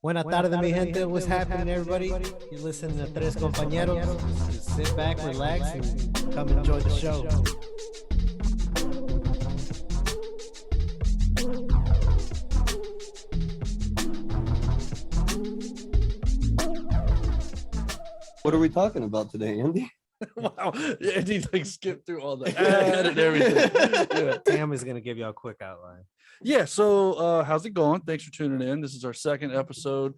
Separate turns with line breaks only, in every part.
Buena tarde, mi gente. What's happening, everybody? You listen to Tres Compañeros. Just sit back, relax, and come enjoy the show.
What are we talking about today, Andy?
Wow, Andy like skipped through all the ad and everything. Yeah.
Tam is gonna give you a quick outline.
Yeah. So, how's it going? Thanks for tuning in. This is our second episode,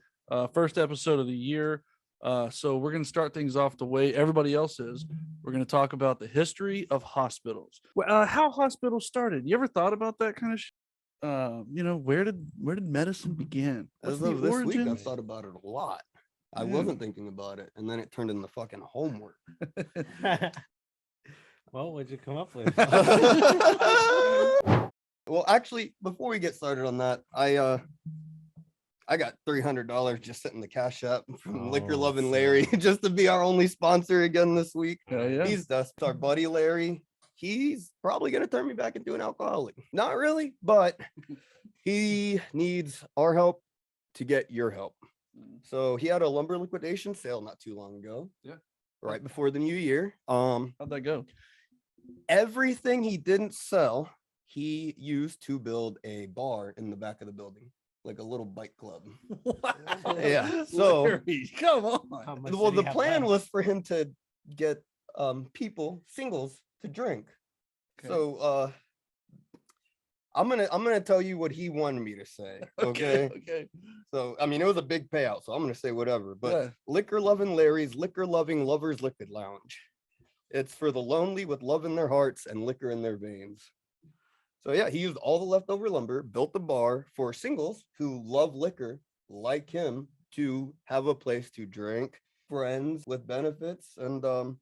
first episode of the year. So we're gonna start things off the way everybody else is. We're gonna talk about the history of hospitals. How hospitals started. You ever thought about that kind of? Where did medicine begin? What's
As
the
of this week,
origin?
I've thought about it a lot. I
Yeah.
wasn't thinking about it, and then it turned into fucking homework.
Well, what'd you come up with?
Well, actually, before we get started on that, I got $300 just sitting in the Cash App from Liquor
Oh,
Loving Larry just to be our only sponsor again this week.
Yeah.
That's our buddy Larry. He's probably gonna turn me back into an alcoholic. Not really, but he needs our help to get your help. So he had a lumber liquidation sale not too long ago.
Yeah.
Right before the new year.
How'd that go?
Everything he didn't sell, he used to build a bar in the back of the building, like a little bike club.
Wow.
Yeah, so-
Larry, come
How
on.
much
Well,
did he
the
have
plan
left?
was for him to get people, singles, to drink.
Okay.
So I'm gonna tell you what he wanted me to say. Okay.
Okay.
So I mean it was a big payout, so I'm gonna say whatever. But
Yeah.
Liquor Loving Larry's Liquor Loving Lovers Liquid Lounge. It's for the lonely with love in their hearts and liquor in their veins. So yeah, he used all the leftover lumber, built the bar for singles who love liquor like him to have a place to drink, friends with benefits, and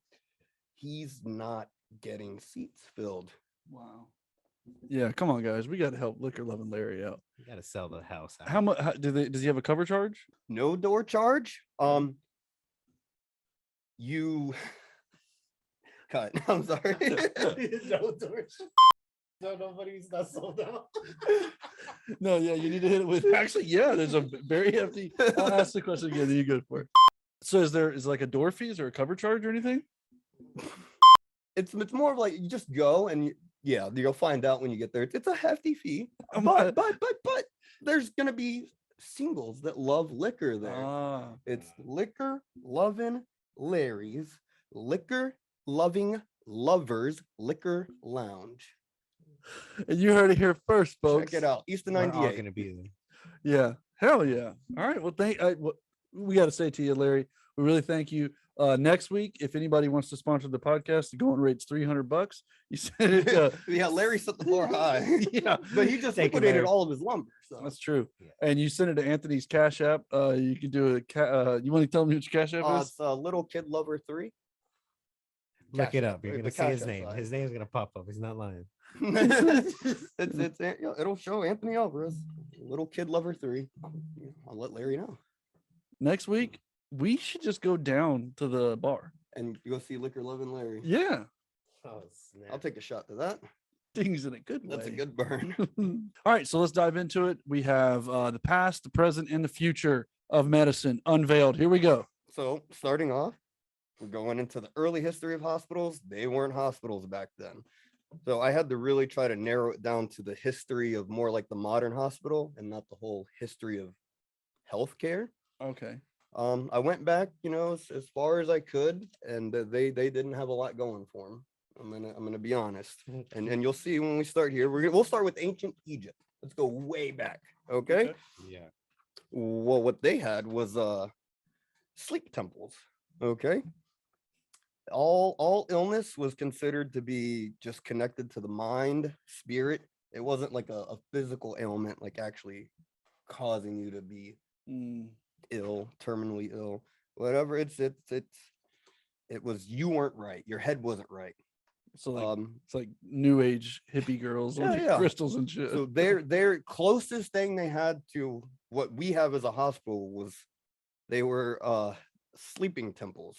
he's not getting seats filled.
Wow. Yeah, come on, guys. We got to help Liquor Loving Larry out.
You gotta sell the house. Out.
How much does he have a cover charge?
No door charge. You cut. I'm sorry.
No doors. No, nobody's not sold out.
No, yeah, you need to hit it with actually, yeah, there's a very hefty. I'll ask the question again, then you go for it. So is like a door fees or a cover charge or anything?
It's more of like you just go and yeah, you'll find out when you get there. It's a hefty fee,
Um,
but there's gonna be singles that love liquor there.
Ah,
It's Liquor Loving Larry's Liquor Loving Lovers Liquor Lounge.
and you heard it here first, folks.
Check it out, East of
We're all
98.
gonna be there.
Yeah, hell yeah. All right, well, what we got to say to you, Larry. We really thank you. Next week, if anybody wants to sponsor the podcast, the going rate's $300. You said it.
Yeah, Larry set the bar high,
Yeah,
but he just
Thank you,
liquidated
Larry.
all of his lumber. So
that's true.
Yeah.
And you send it to Anthony's Cash App. You can do you want to tell me what your Cash App is?
it's Little Kid Lover 3.
Look
Cash
it
App,
up. You're
the
gonna see
Cash
his
App
name.
side.
His name's gonna pop up. He's not lying.
It'll show Anthony Alvarez, Little Kid Lover 3. I'll let Larry know.
Next week, we should just go down to the bar.
And you go see Liquor Loving Larry.
Yeah,
Oh snap!
I'll take a shot to that.
things in a good way.
That's a good burn.
All right, so let's dive into it. We have the past, the present, and the future of medicine unveiled. Here we go.
So starting off, we're going into the early history of hospitals. They weren't hospitals back then. So I had to really try to narrow it down to the history of more like the modern hospital and not the whole history of healthcare.
Okay.
I went back, as far as I could, and they didn't have a lot going for them. I'm gonna be honest, and you'll see when we start here. We'll start with ancient Egypt. Let's go way back. Okay.
Yeah.
Well, what they had was sleep temples. Okay. All illness was considered to be just connected to the mind, spirit. It wasn't like a physical ailment, like actually causing you to be
Mm,
ill, terminally ill, whatever. It was you weren't right. Your head wasn't right.
so like it's like new age hippie girls
Yeah,
with
yeah.
crystals and shit.
So their closest thing they had to what we have as a hospital was they were sleeping temples.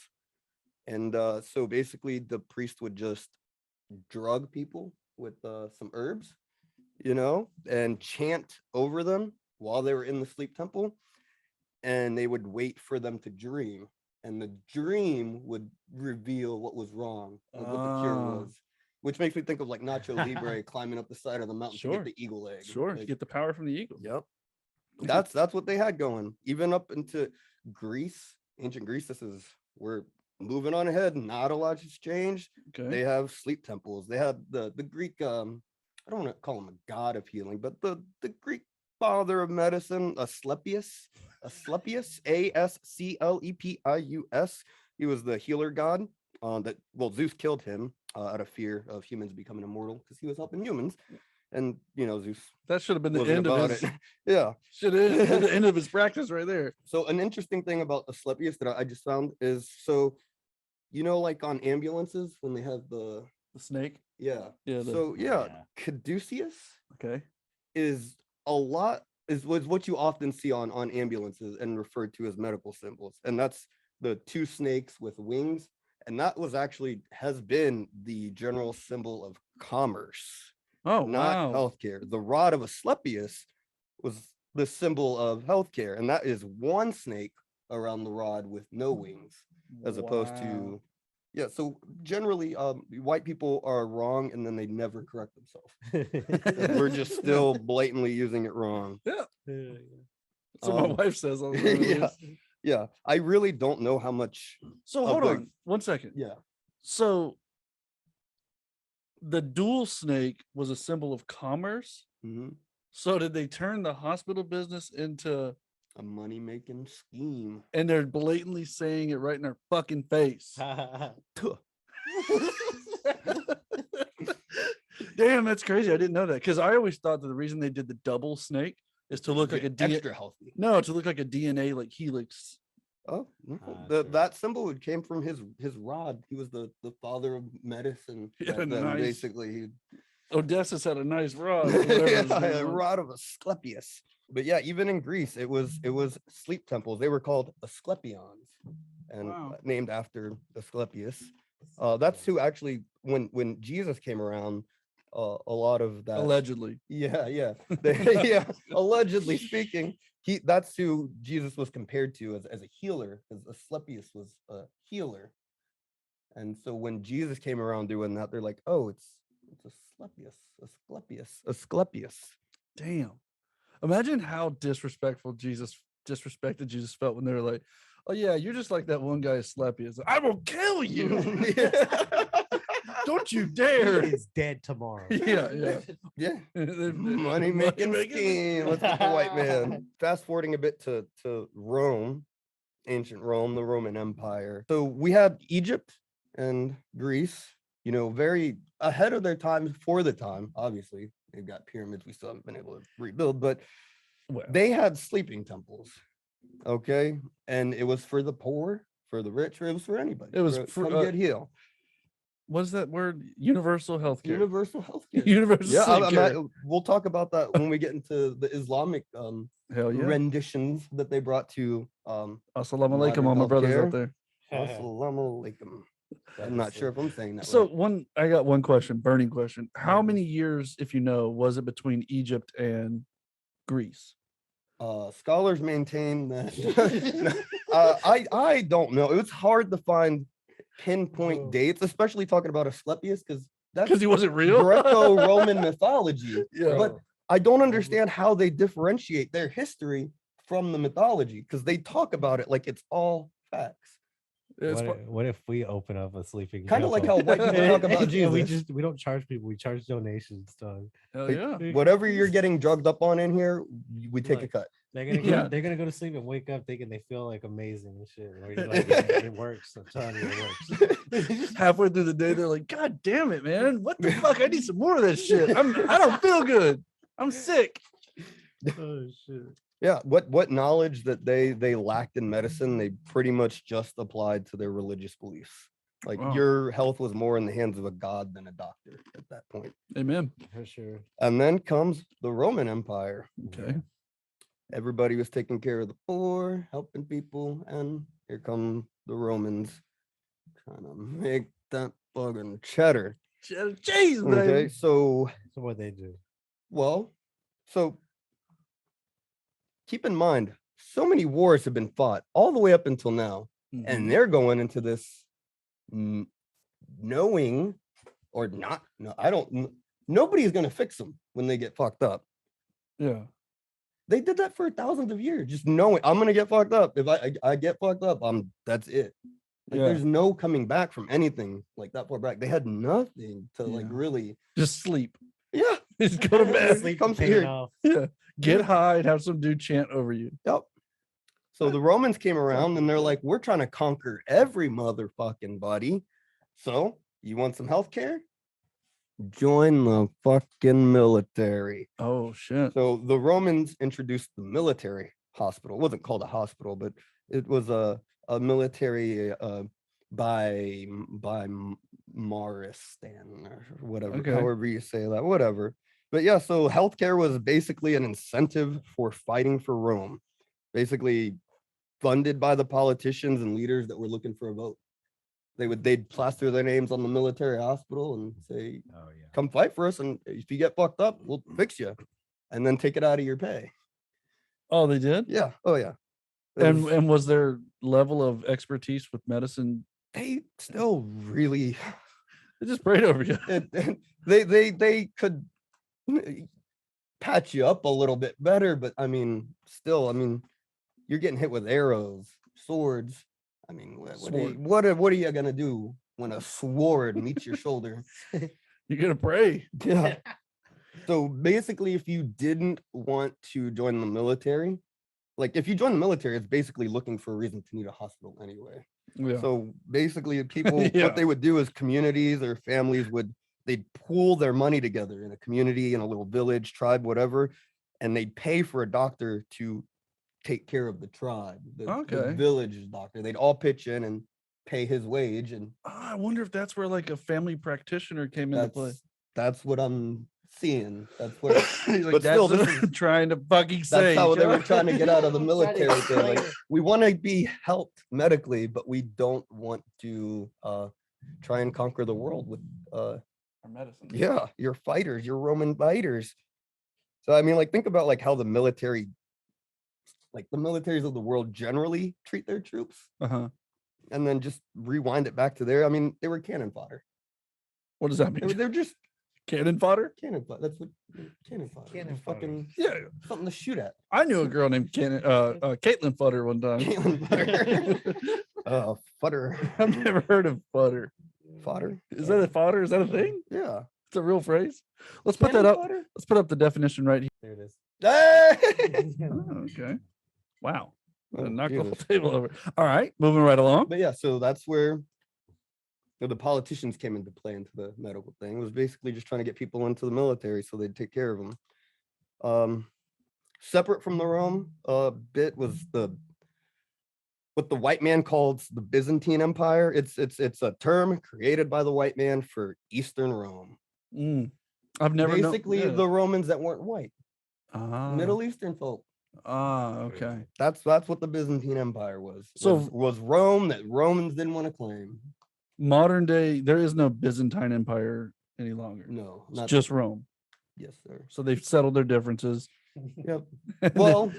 And so basically the priest would just drug people with some herbs, and chant over them while they were in the sleep temple. and they would wait for them to dream, and the dream would reveal what was wrong, like what the cure
Ah.
was, which makes me think of like Nacho Libre climbing up the side of the mountain to
Sure.
get the eagle egg.
Sure, you
Like,
get the power from the eagle.
yep. That's what they had going. Even up into Greece, ancient Greece. We're moving on ahead. Not a lot has changed.
Okay.
They have sleep temples. They had the Greek. I don't want to call him a god of healing, but the Greek father of medicine, Asclepius, Asclepius, Asclepius. He was the healer god. Zeus killed him out of fear of humans becoming immortal because he was helping humans, and Zeus
That should have been the
wasn't
end of
about
his.
it. Yeah.
Should have been the end of his practice right there.
So an interesting thing about Asclepius that I just found is like on ambulances when they have the
The snake.
yeah.
Yeah.
Yeah.
Caduceus
Okay.
is was what you often see on ambulances and referred to as medical symbols, and that's the two snakes with wings, and that has been the general symbol of commerce,
Oh
not
wow.
healthcare. The rod of Asclepius was the symbol of healthcare, and that is one snake around the rod with no wings, as opposed
Wow.
to so generally white people are wrong and then they never correct themselves. We're just still blatantly using it wrong.
That's what my
Um,
wife says all the time.
yeah. Yeah, I really don't know how much.
So
of
hold
the-
on 1 second.
Yeah,
So the dual snake was a symbol of commerce.
mhm.
So did they turn the hospital business into,
A money-making scheme.
and they're blatantly saying it right in our fucking face?
Tuh.
Damn, that's crazy. I didn't know that because I always thought that the reason they did the double snake is to look like a
extra healthy.
no, to look like a DNA like helix.
Oh, no,
Sure.
that symbol came from his rod. He was the father of medicine.
Yeah,
back then,
nice.
basically.
Odysseus had a nice rod. or whatever
Yeah,
his name
a
was.
rod of Asclepius. But yeah, even in Greece, it was sleep temples. They were called Asclepions, and
Wow.
named after Asclepius. That's who actually, when Jesus came around, a lot of that.
Allegedly.
Yeah. Yeah. Allegedly speaking, that's who Jesus was compared to as a healer, because Asclepius was a healer. And so when Jesus came around doing that, they're like, oh, it's Asclepius.
Damn. Imagine how disrespectful disrespected Jesus felt when they were like, "Oh yeah, you're just like that one guy Asclepius. I will kill you. Don't you dare."
He's dead tomorrow.
Yeah.
Yeah.
Money
Money-making scheme. Let's get the white man. Fast forwarding a bit to Rome, ancient Rome, the Roman Empire. So we had Egypt and Greece, very ahead of their time for the time. Obviously, they've got pyramids we still haven't been able to rebuild, but
Well,
they had sleeping temples. Okay. And it was for the poor, for the rich, or it was for anybody.
It was
for
for,
come get heal.
what is that word? Universal healthcare.
Universal healthcare.
Universal
Yeah,
sleep care.
we'll talk about that when we get into the Islamic
Hell yeah.
renditions that they brought to
Assalamu
modern
alaikum, all my brothers out
healthcare.
there.
Assalamu alaikum. I'm not sure if I'm saying that
So
right.
I got one question, burning question. How
Mhm.
many years, if you know, was it between Egypt and Greece?
Scholars maintain that I don't know. It was hard to find pinpoint dates, especially talking about Asclepius, because that's
Because he wasn't real.
Greco-Roman mythology.
Yeah.
But I don't understand how they differentiate their history from the mythology, because they talk about it like it's all facts.
It's
What if we open up a sleeping?
Kind of like how
temple?
white people talk about
And
Jesus.
we don't charge people. We charge donations. Dog.
hell
Like,
yeah.
Whatever you're getting drugged up on in here, we take a
Look,
cut.
They're gonna
Yeah.
they're gonna go to sleep and wake up thinking they feel like amazing and shit. Or you're like, it works. I'm telling you, it works.
Halfway through the day, they're like, "God damn it, man! What the fuck? I need some more of this shit. I don't feel good. I'm sick."
Oh shit.
Yeah, what knowledge that they lacked in medicine, they pretty much just applied to their religious beliefs. Like
Wow.
your health was more in the hands of a god than a doctor at that point.
Amen.
For sure.
And then comes the Roman Empire.
Okay.
Everybody was taking care of the poor, helping people, and here come the Romans trying to make that fucking cheddar.
Cheddar cheese, baby.
Okay, so
So what they do?
well, so keep in mind, so many wars have been fought all the way up until now,
Mhm.
and they're going into this knowing or not. No, I don't. Nobody's gonna fix them when they get fucked up.
Yeah.
They did that for thousands of years, just knowing I'm gonna get fucked up. If I get fucked up, that's it. Like
Yeah.
there's no coming back from anything like that far back. They had nothing to like
Yeah.
really.
Just sleep.
Yeah.
Just go to bed.
Sleep
comes
paying
here.
off.
Yeah. Get high and have some dude chant over you.
Yep. So the Romans came around and they're like, we're trying to conquer every motherfucking body. So you want some health care? Join the fucking military.
Oh shit.
So the Romans introduced the military hospital. It wasn't called a hospital, but it was a military by Maristan or whatever,
Okay.
however you say that, whatever. But yeah, so healthcare was basically an incentive for fighting for Rome, basically funded by the politicians and leaders that were looking for a vote. They'd plaster their names on the military hospital and say,
Oh yeah.
come fight for us, and if you get fucked up, we'll fix you, and then take it out of your pay.
Oh, they did?
Yeah. Oh yeah. It was-
And was their level of expertise with medicine?
they still really
They just prayed over you.
they could patch you up a little bit better, but I mean, still, I mean, you're getting hit with arrows, swords. I mean, what are you gonna do when a sword meets your shoulder?
You're gonna pray.
Yeah. So basically, if you didn't want to join the military, like if you join the military, it's basically looking for a reason to need a hospital anyway.
Yeah.
So basically, people,
Yeah.
what they would do is communities or families they'd pool their money together in a community, in a little village, tribe, whatever, and they'd pay for a doctor to take care of the tribe, the
Okay.
village doctor. They'd all pitch in and pay his wage, and
I wonder if that's where like a family practitioner came into play.
that's what I'm seeing. That's what
He's like,
but still,
"That's
this
what I'm trying to fucking say.
that's how they
Joe."
were trying to get out of the military. They're
explain
like,
it.
we want to be helped medically, but we don't want to try and conquer the world with
Our medicine.
yeah, you're fighters, you're Roman fighters. So I mean, like, think about like how the militaries of the world generally treat their troops,
Uh-huh.
and then just rewind it back to there. I mean, they were cannon fodder.
What does that mean?
They're just
Cannon fodder?
cannon fodder. That's what cannon fodder.
Cannon
Just
fodder.
fucking
Yeah.
something to shoot at.
I knew a girl named Caitlin Fodder one time.
Cannon fodder. Fodder.
I've never heard of fodder.
Fodder.
Is that a fodder? Is that a thing?
Yeah.
It's a real phrase. Let's put that
Cannon
up.
fodder?
Let's put up the definition right here.
There it is.
Hey!
Oh, okay. Wow.
Oh,
Knock the whole
Jesus.
table over. All right, moving right along.
But yeah, so that's where the politicians came into play into the medical thing. It was basically just trying to get people into the military so they'd take care of them. Separate from the Rome bit was what the white man called the Byzantine Empire. It's a term created by the white man for Eastern Rome.
I've never known-
Basically,
yeah.
the Romans that weren't white,
Ah,
Middle Eastern folk.
okay.
That's what the Byzantine Empire was.
So-
was Rome that Romans didn't want to claim.
Modern day, there is no Byzantine Empire any longer.
No,
It's
not
just Rome.
yes, sir.
So they've settled their differences.
Yep.
And then-
Well,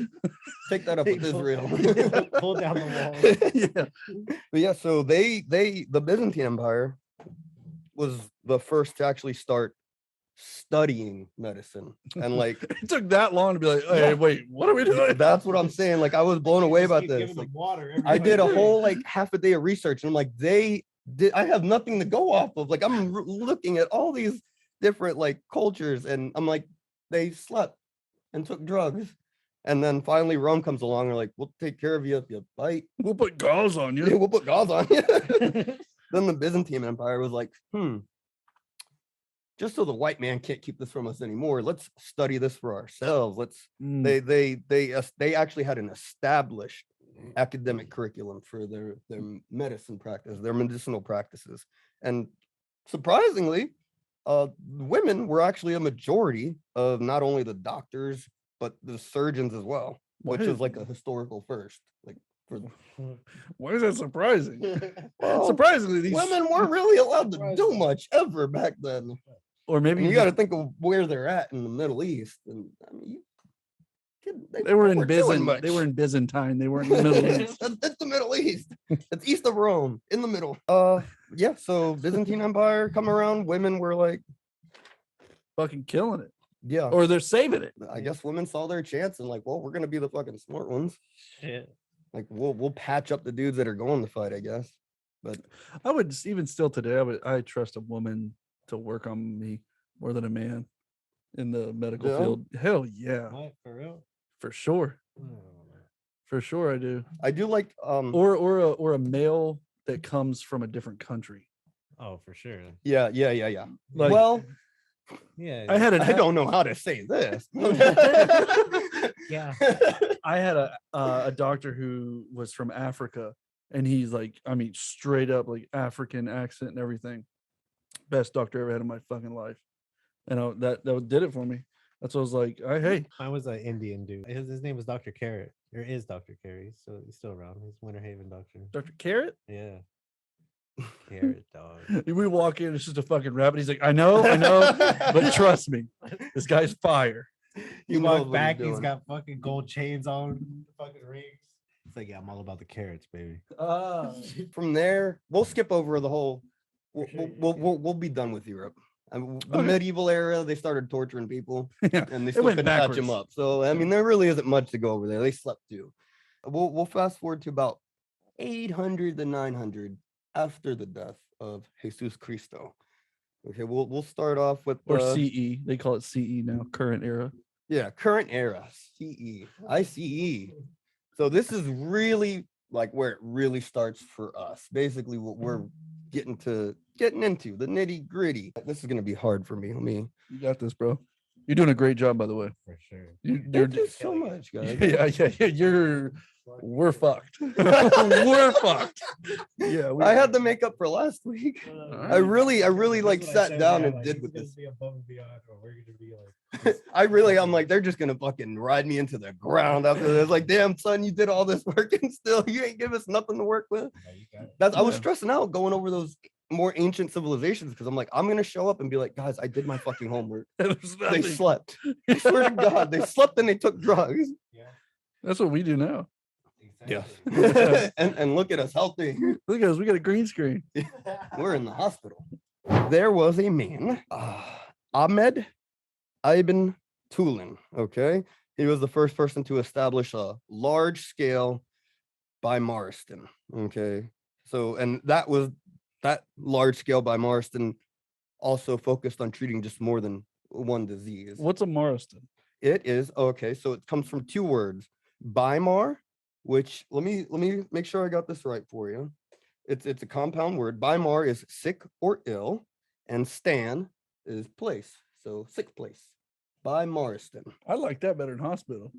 take that up with
Pull-
Israel.
Pull down the
yeah.
But yeah, so the Byzantine Empire was the first to actually start studying medicine. And like
It took that long to be like, hey,
Yeah.
wait, what are we doing?
that's what I'm saying. Like I was blown away about this. Like, I did a whole like half a day of research, and I'm like, I have nothing to go off of. Like I'm looking at all these different like cultures, and I'm like, they slept and took drugs. And then finally Rome comes along and like, we'll take care of you if you bite.
We'll put gauze on
Yeah,
you.
we'll put gauze on you. Then the Byzantine Empire was like, just so the white man can't keep this from us anymore, let's study this for ourselves.
Mm,
They actually had an established academic curriculum for their medicine practice, their medicinal practices. And surprisingly, women were actually a majority of not only the doctors, but the surgeons as well, which
Why-
is like a historical first. Like for
Why is that surprising?
well,
Surprisingly, these
women weren't really allowed to do much ever back then.
or maybe
And you
you
got to think of where they're at in the Middle East. And I mean, you
They were in
weren't doing
Byzant. They
much.
were in Byzantine. They weren't in the Middle East.
That's the Middle East. It's east of Rome, in the middle. Yeah. So Byzantine Empire come around. Women were like,
Fucking killing it.
yeah.
Or they're saving it.
I guess women saw their chance and like, well, we're gonna be the fucking smart ones.
Shit.
Like, we'll patch up the dudes that are going to fight, I guess. But
I would even still today. I trust a woman to work on me more than a man in the medical
Yeah?
field. Hell yeah,
What, for real?
for sure,
I don't know.
for sure I do.
I do like
Or a male that comes from a different country.
Oh, for sure.
yeah.
Like,
Well,
Yeah.
I had
I don't know how to say this.
Yeah.
I had a doctor who was from Africa, and he's like, I mean, straight up like African accent and everything. Best doctor I ever had in my fucking life, and that did it for me. That's what I was like. Hey,
Mine was an Indian dude. His name was Dr. Carrot. Or is Dr. Carrot. So he's still around. He's Winter Haven doctor.
Dr. Carrot.
Yeah. Carrot dog.
We walk in, it's just a fucking rabbit. He's like, I know, but trust me, this guy's fire.
He
knows
walked
what
back.
doing.
He's got fucking gold chains on, fucking rings. It's like, yeah, I'm all about the carrots, baby.
From there, we'll skip over the whole. We'll,
sure,
we'll be done with Europe. The
Okay.
medieval era, they started torturing people,
Yeah,
and they
it
still
went
couldn't patch them
backwards.
up. So I mean, there really isn't much to go over there. They slept too. We'll fast forward to about 800 to 900 after the death of Jesus Cristo. Okay, we'll start off with
Or CE. They call it CE now, current era.
Yeah, current era, CE, ICE. So this is really like where it really starts for us. Basically, what we're getting into the nitty gritty. This is gonna be hard for me.
You got this, bro. You're doing a great job, by the way.
For sure.
You're
Thank you so much, guys.
yeah. We're fucked. We're fucked. Yeah,
I had to make up for last week. I really like sat down and did with this. I'm like, they're just gonna fucking ride me into the ground after this. Like, damn, son, you did all this work and still you ain't give us nothing to work with. I was
Yeah.
stressing out going over those more ancient civilizations because I'm like, I'm gonna show up and be like, guys, I did my fucking homework.
There's
They
nothing.
slept. I swear to God, they slept and they took drugs.
That's what we do now.
Yes. and look at us healthy.
Look at us. We got a green screen.
We're in the hospital. There was a man, Ahmed Ibn Tulun. Okay. He was the first person to establish a large scale by Marston. Okay. So, and that large scale by Marston also focused on treating just more than one disease.
What's a Marston?
It is okay. So it comes from two words, Bimar, which let me make sure I got this right for you. It's a compound word. Bimar is sick or ill, and Stan is place. So sick place. By Marston.
I like that better than hospital.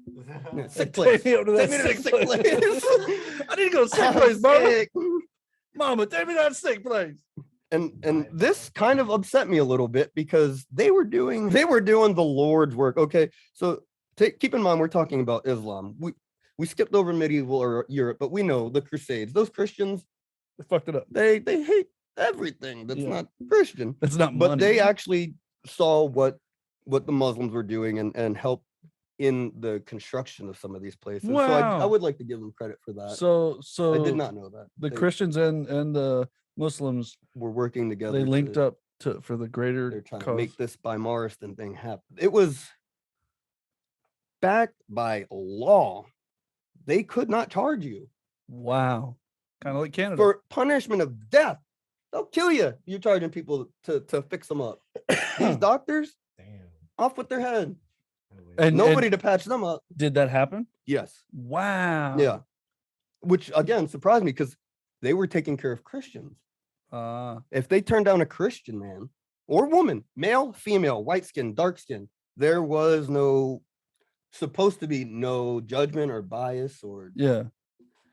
Yeah, sick
Take
place.
me up to that
Take me to
sick
the
place. I need to go to sick
I'm
place, mama.
sick.
Mama, take me to that sick place.
And this kind of upset me a little bit because they were doing the Lord's work. Okay, so keep in mind we're talking about Islam. We skipped over medieval or Europe, but we know the Crusades. Those Christians,
They fucked it up.
they hate everything that's
Yeah.
not Christian.
That's not
But
money.
they actually saw what the Muslims were doing and helped in the construction of some of these places. So I
Wow.
would like to give them credit for that.
So
I did not know that.
the
They
Christians and the Muslims,
were working together.
they linked
to-
up for the greater
They're trying to
cause.
make this by Marston thing happen. It was backed by law. They could not charge you
Wow. Kind of like Canada.
for punishment of death. They'll kill you. You're charging people to fix them up. These doctors,
Damn.
off with their head.
And
Nobody to patch them up.
did that happen?
Yes.
Wow.
Yeah. Which again surprised me because they were taking care of Christians. If they turned down a Christian man or woman, male, female, white skin, dark skin, there was supposed to be no judgment or bias, or
Yeah.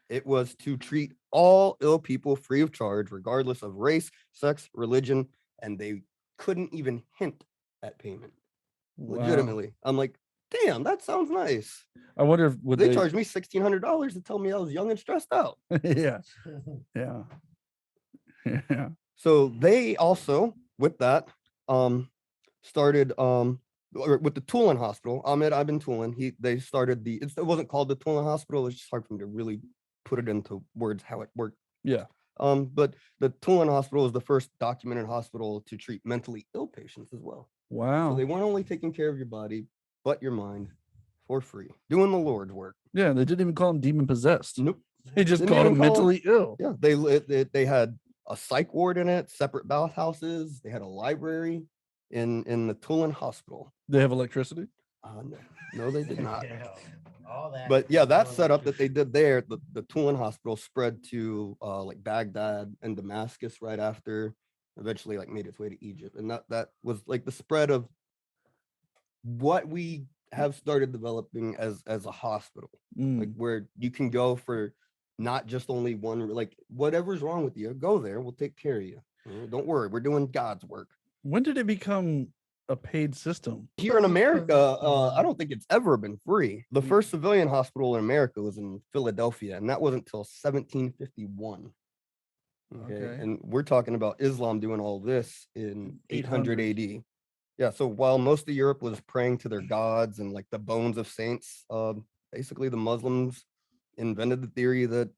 it was to treat all ill people free of charge, regardless of race, sex, religion, and they couldn't even hint at payment.
Wow.
Legitimately. I'm like, damn, that sounds nice.
I wonder if would
They
they
charged me $1,600 to tell me I was young and stressed out.
yeah. Yeah. Yeah.
So they also, with that, started or with the Tulin Hospital, Ahmed Ibn Tulin, they started it wasn't called the Tulin Hospital. It's just hard for me to really put it into words how it worked.
Yeah.
But the Tulin Hospital is the first documented hospital to treat mentally ill patients as well. So
Wow.
they weren't only taking care of your body, but your mind for free, doing the Lord's work.
Yeah, they didn't even call him demon possessed.
Nope.
They just
Didn't
called
even
him
call him-
mentally ill.
Yeah, they had a psych ward in it, separate bathhouses. They had a library in the Tulin Hospital.
They have electricity.
No, they did not.
Yeah, all that.
But yeah, that setup that they did there, the Tulin Hospital spread to like Baghdad and Damascus right after, eventually like made its way to Egypt. And that was like the spread of what we have started developing as a hospital, like where you can go for not just only one, like whatever's wrong with you, go there, we'll take care of you. Don't worry, we're doing God's work.
When did it become a paid system?
Here in America, I don't think it's ever been free. The first civilian hospital in America was in Philadelphia, and that wasn't until 1751.
Okay.
And we're talking about Islam doing all this in 800
800.
AD. Yeah, so while most of Europe was praying to their gods and like the bones of saints, basically the Muslims invented the theory that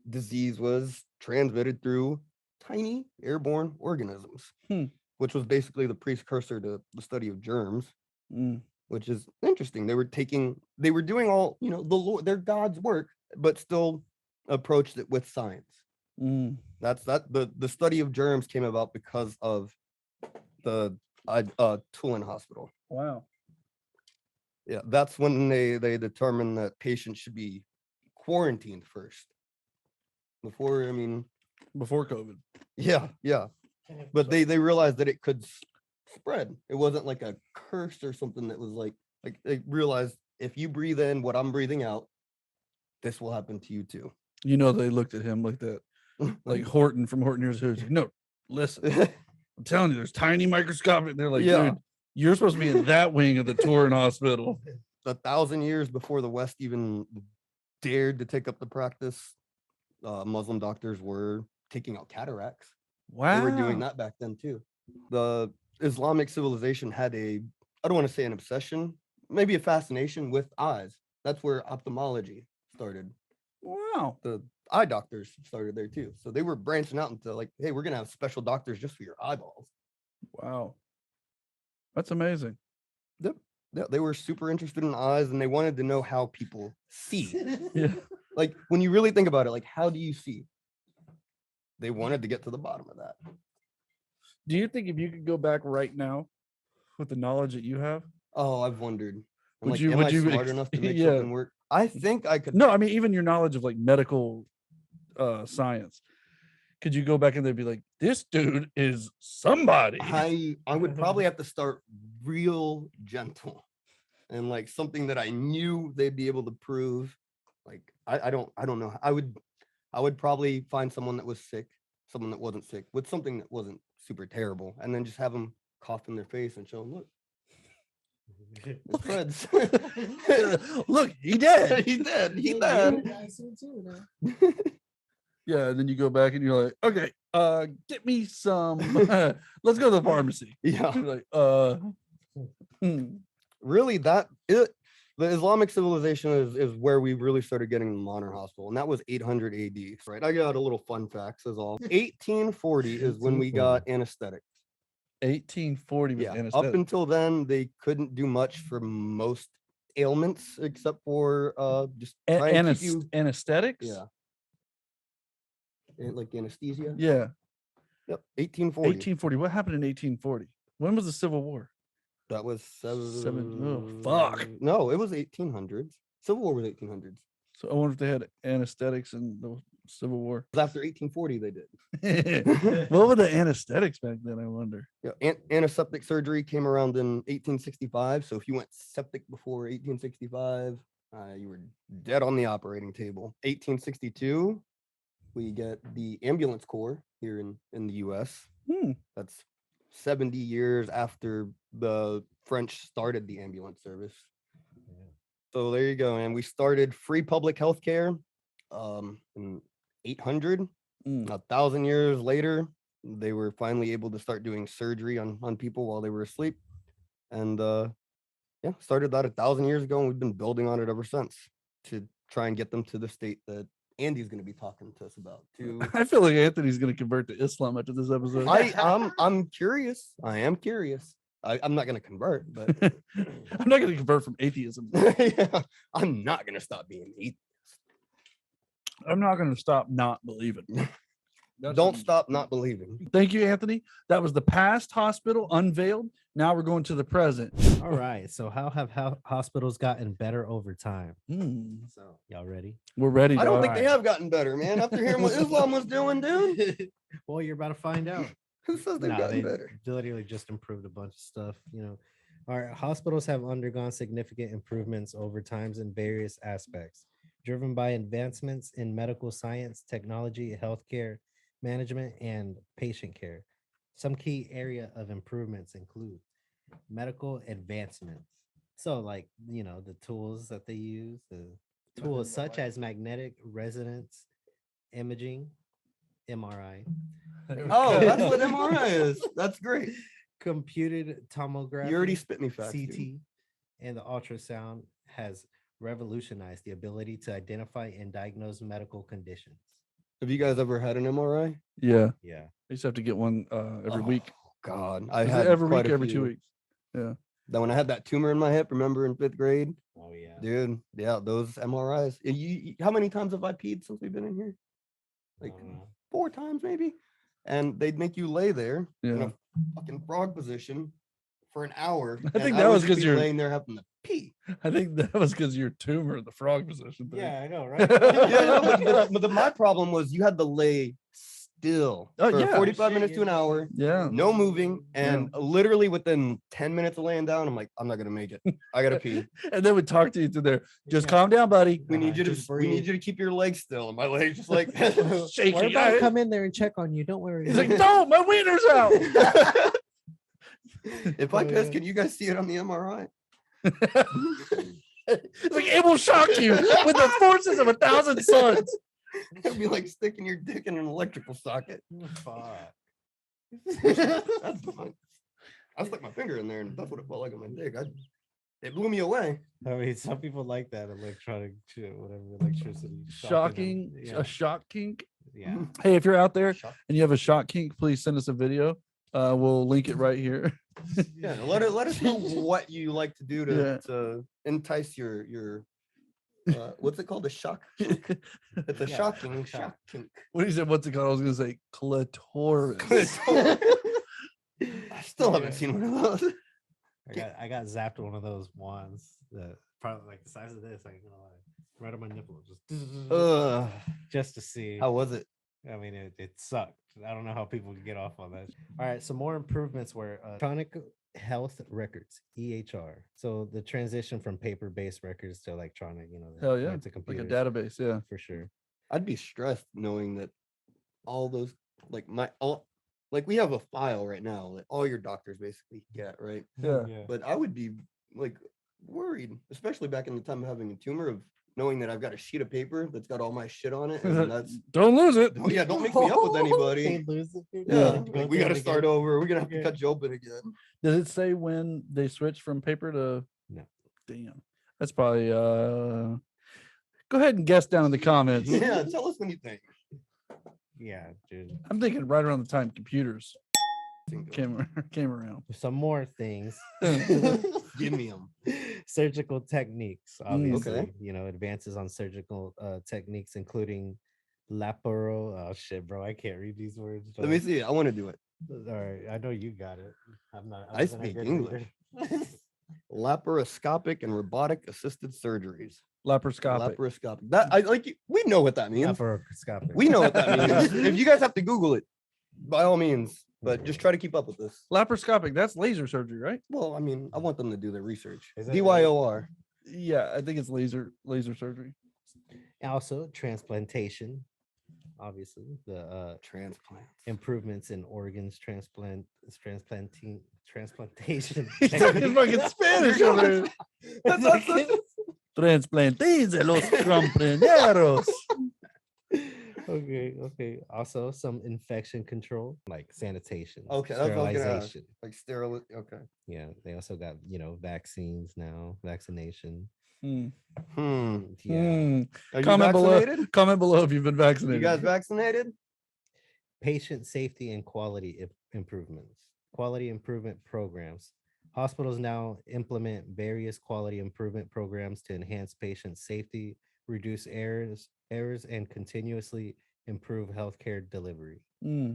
disease was transmitted through tiny airborne organisms, which was basically the precursor to the study of germs, which is interesting. They were doing all, the Lord, their God's work, but still approached it with science. The study of germs came about because of the Tulin Hospital.
Wow.
Yeah, that's when they determined that patients should be quarantined first. Before
COVID.
Yeah. But they realized that it could spread. It wasn't like a curse or something that was like they realized if you breathe in what I'm breathing out, this will happen to you too.
They looked at him like that, like Horton from Horton Hears Who's. No, listen, I'm telling you, there's tiny microscopic. They're like,
Yeah.
dude, you're supposed to be in that wing of the Turin Hospital.
1,000 years before the West even dared to take up the practice, Muslim doctors were taking out cataracts.
Wow.
They were doing that back then too. The Islamic civilization had I don't want to say an obsession, maybe a fascination with eyes. That's where ophthalmology started.
Wow.
The eye doctors started there too. So they were branching out into like, hey, we're gonna have special doctors just for your eyeballs.
Wow. That's amazing.
Yeah, they were super interested in eyes and they wanted to know how people see.
Yeah.
Like when you really think about it, like how do you see? They wanted to get to the bottom of that.
Do you think if you could go back right now with the knowledge that you have?
Oh, I've wondered. I'm
Would
like, am I
you
smart enough to make
yeah.
something work? I think I could.
No, I mean, even your knowledge of like medical science. Could you go back and they'd be like, this dude is somebody?
I would probably have to start real gentle and like something that I knew they'd be able to prove. Like I don't know. I would probably find someone that was sick, someone that wasn't sick, with something that wasn't super terrible, and then just have them cough in their face and show them, look, it spreads.
Look, he did.
He did. He did.
Yeah, and then you go back and you're like, okay, get me some. Let's go to the pharmacy.
Yeah.
You're like,
Really, the Islamic civilization is where we really started getting the modern hospital, and that was 800 AD. Right. I got a little fun facts as all. 1840 is when we got anesthetics.
1840 was
Yeah.
anesthetic.
Up until then, they couldn't do much for most ailments except for just try and keep you.
Anesthetics.
Yeah. Like anesthesia.
Yeah.
Yep. 1840.
1840. What happened in 1840? When was the Civil War?
That was
Oh, fuck.
No, it was 1800s. Civil War was 1800s.
So I wonder if they had anesthetics in the Civil War.
It was after 1840 they did.
What were the anesthetics back then? I wonder.
Yeah, antiseptic surgery came around in 1865. So if you went septic before 1865, you were dead on the operating table. 1862, we get the ambulance corps here in the U.S. That's 70 years after the French started the ambulance service. So there you go. And we started free public health care in 800. 1,000 years later, they were finally able to start doing surgery on people while they were asleep. And yeah, started that 1,000 years ago, and we've been building on it ever since to try and get them to the state that Andy's going to be talking to us about. To
I feel like Anthony's going to convert to Islam after this episode.
I'm curious. I am curious. I'm not going to convert, but
I'm not going to convert from atheism.
yeah, I'm not going to stop being atheist.
I'm not going to stop not believing. That's
Don't
what-
stop not believing.
Thank you, Anthony. That was the past hospital unveiled. Now we're going to the present.
All right. So how have hospitals gotten better over time? So y'all ready?
We're ready.
I don't
dog.
think they have gotten better, man. After hearing what Islam was doing, dude.
Well, you're about to find out.
Who says they've
Nah,
gotten
they
better?
literally just improved a bunch of stuff. All right, hospitals have undergone significant improvements over times in various aspects, driven by advancements in medical science, technology, healthcare management, and patient care. Some key area of improvements include medical advancements. So, like, the tools that they use, the tools such as magnetic resonance imaging, MRI,
Oh, that's what MRI is. That's great.
computed tomography,
You already spit me fast. dude.
CT, and the ultrasound has revolutionized the ability to identify and diagnose medical conditions.
Have you guys ever had an MRI?
Yeah.
Yeah.
I used to have to get one every
Oh,
week.
God, I
Is it
had
every
quite
week,
a
every 2
few.
weeks.
Then when I had that tumor in my hip, remember in 5th grade,
Oh yeah.
dude. Yeah, those MRIs. How many times have I peed since we've been in here?
I
Like
don't know.
4 times maybe. And they'd make you lay there in
Yeah.
a fucking frog position for an hour.
I think
and
that
would
was
just
'cause
be
you're-
laying there having to pee.
I think that was because your tumor, the frog position thing.
Yeah, I know, right?
Yeah, no, but my problem was you had to lay still
Oh,
for
yeah.
45
Shit,
minutes to an
yeah.
hour.
Yeah.
No moving, and literally within 10 minutes of laying down, I'm like, I'm not gonna make it. I gotta pee.
And then we talk to you through there. Just
Yeah.
calm down, buddy.
We need you
Just
to we need
breathe.
you to keep your legs still. And my legs just like
Shaking.
We're about to come in there and check on you. Don't worry.
He's like, no, my wiener's out.
if I
Oh,
piss,
yeah.
can you guys see it on the MRI?
It's like it will shock you with the forces of 1,000 suns.
It'd be like sticking your dick in an electrical socket.
Fuck.
That's fine. I stuck my finger in there, and that's what it felt like on my dick. It blew me away.
I mean, some people like that electronic shit, whatever, electricity.
Shocking.
Yeah.
A shock kink.
Yeah.
Hey, if you're out there
Shock.
and you have a shock kink, please send us a video. We'll link it right here.
Yeah, let us know what you like to do
Yeah.
to entice your what's it called? A shock? It's a
Yeah,
shocking
shock.
shock kink.
What he said, what's it called? I was gonna say clitoris.
I still haven't seen one of those.
I got zapped one of those wands that probably like the size of this, I ain't gonna lie. Right on my nipple,
Ugh.
just to see.
How was it?
I mean, it sucked. I don't know how people could get off on that. All right, some more improvements were electronic health records, EHR. So the transition from paper-based records to electronic,
Hell yeah.
to
Like a
computers,
database. Yeah.
for sure.
I'd be stressed knowing that all those like we have a file right now that all your doctors basically get, right?
Yeah.
But I would be like worried, especially back in the time of having a tumor, of knowing that I've got a sheet of paper that's got all my shit on it. And that's
Don't lose it.
yeah, don't mix me up with anybody.
Can't lose it.
Yeah,
Yeah.
like, we got to start over. We're gonna have to
Yeah.
cut you open again.
Does it say when they switched from paper to?
No.
Damn. That's probably. Go ahead and guess down in the comments.
Yeah, tell us when you think.
Yeah, dude.
I'm thinking right around the time computers
Think of-
came around.
Some more things.
Give me them.
Surgical techniques, obviously.
Okay.
Advances on surgical techniques, including laparo. Oh shit, bro, I can't read these words.
Let me see. I want to do it.
All right, I know you got it. I'm not.
I
wasn't a
speak
good
English.
reader.
Laparoscopic and robotic assisted surgeries.
Laparoscopic.
Laparoscopic. That I like. We know what that means.
Laparoscopic.
We know what that means. If you guys have to Google it, by all means, but just try to keep up with this.
Laparoscopic. That's laser surgery, right?
Well, I mean, I want them to do their research.
Is that
DYOR.
Yeah, I think it's laser surgery.
Also, transplantation. Obviously, the
Transplants.
improvements in organs, transplantation.
He's talking fucking Spanish over there. Transplantes de los compañeros.
Okay. Also, some infection control, like sanitation,
Okay, that's what I was gonna ask.
sterilization.
Like sterile. Okay.
Yeah, they also got, vaccines now, vaccination.
Hmm.
Yeah.
Hmm.
Are you
Comment below.
vaccinated?
Comment below if you've been
You
vaccinated.
guys vaccinated?
Patient safety and quality improvements, quality improvement programs. Hospitals now implement various quality improvement programs to enhance patient safety, reduce errors, and continuously improve healthcare delivery.
Hmm.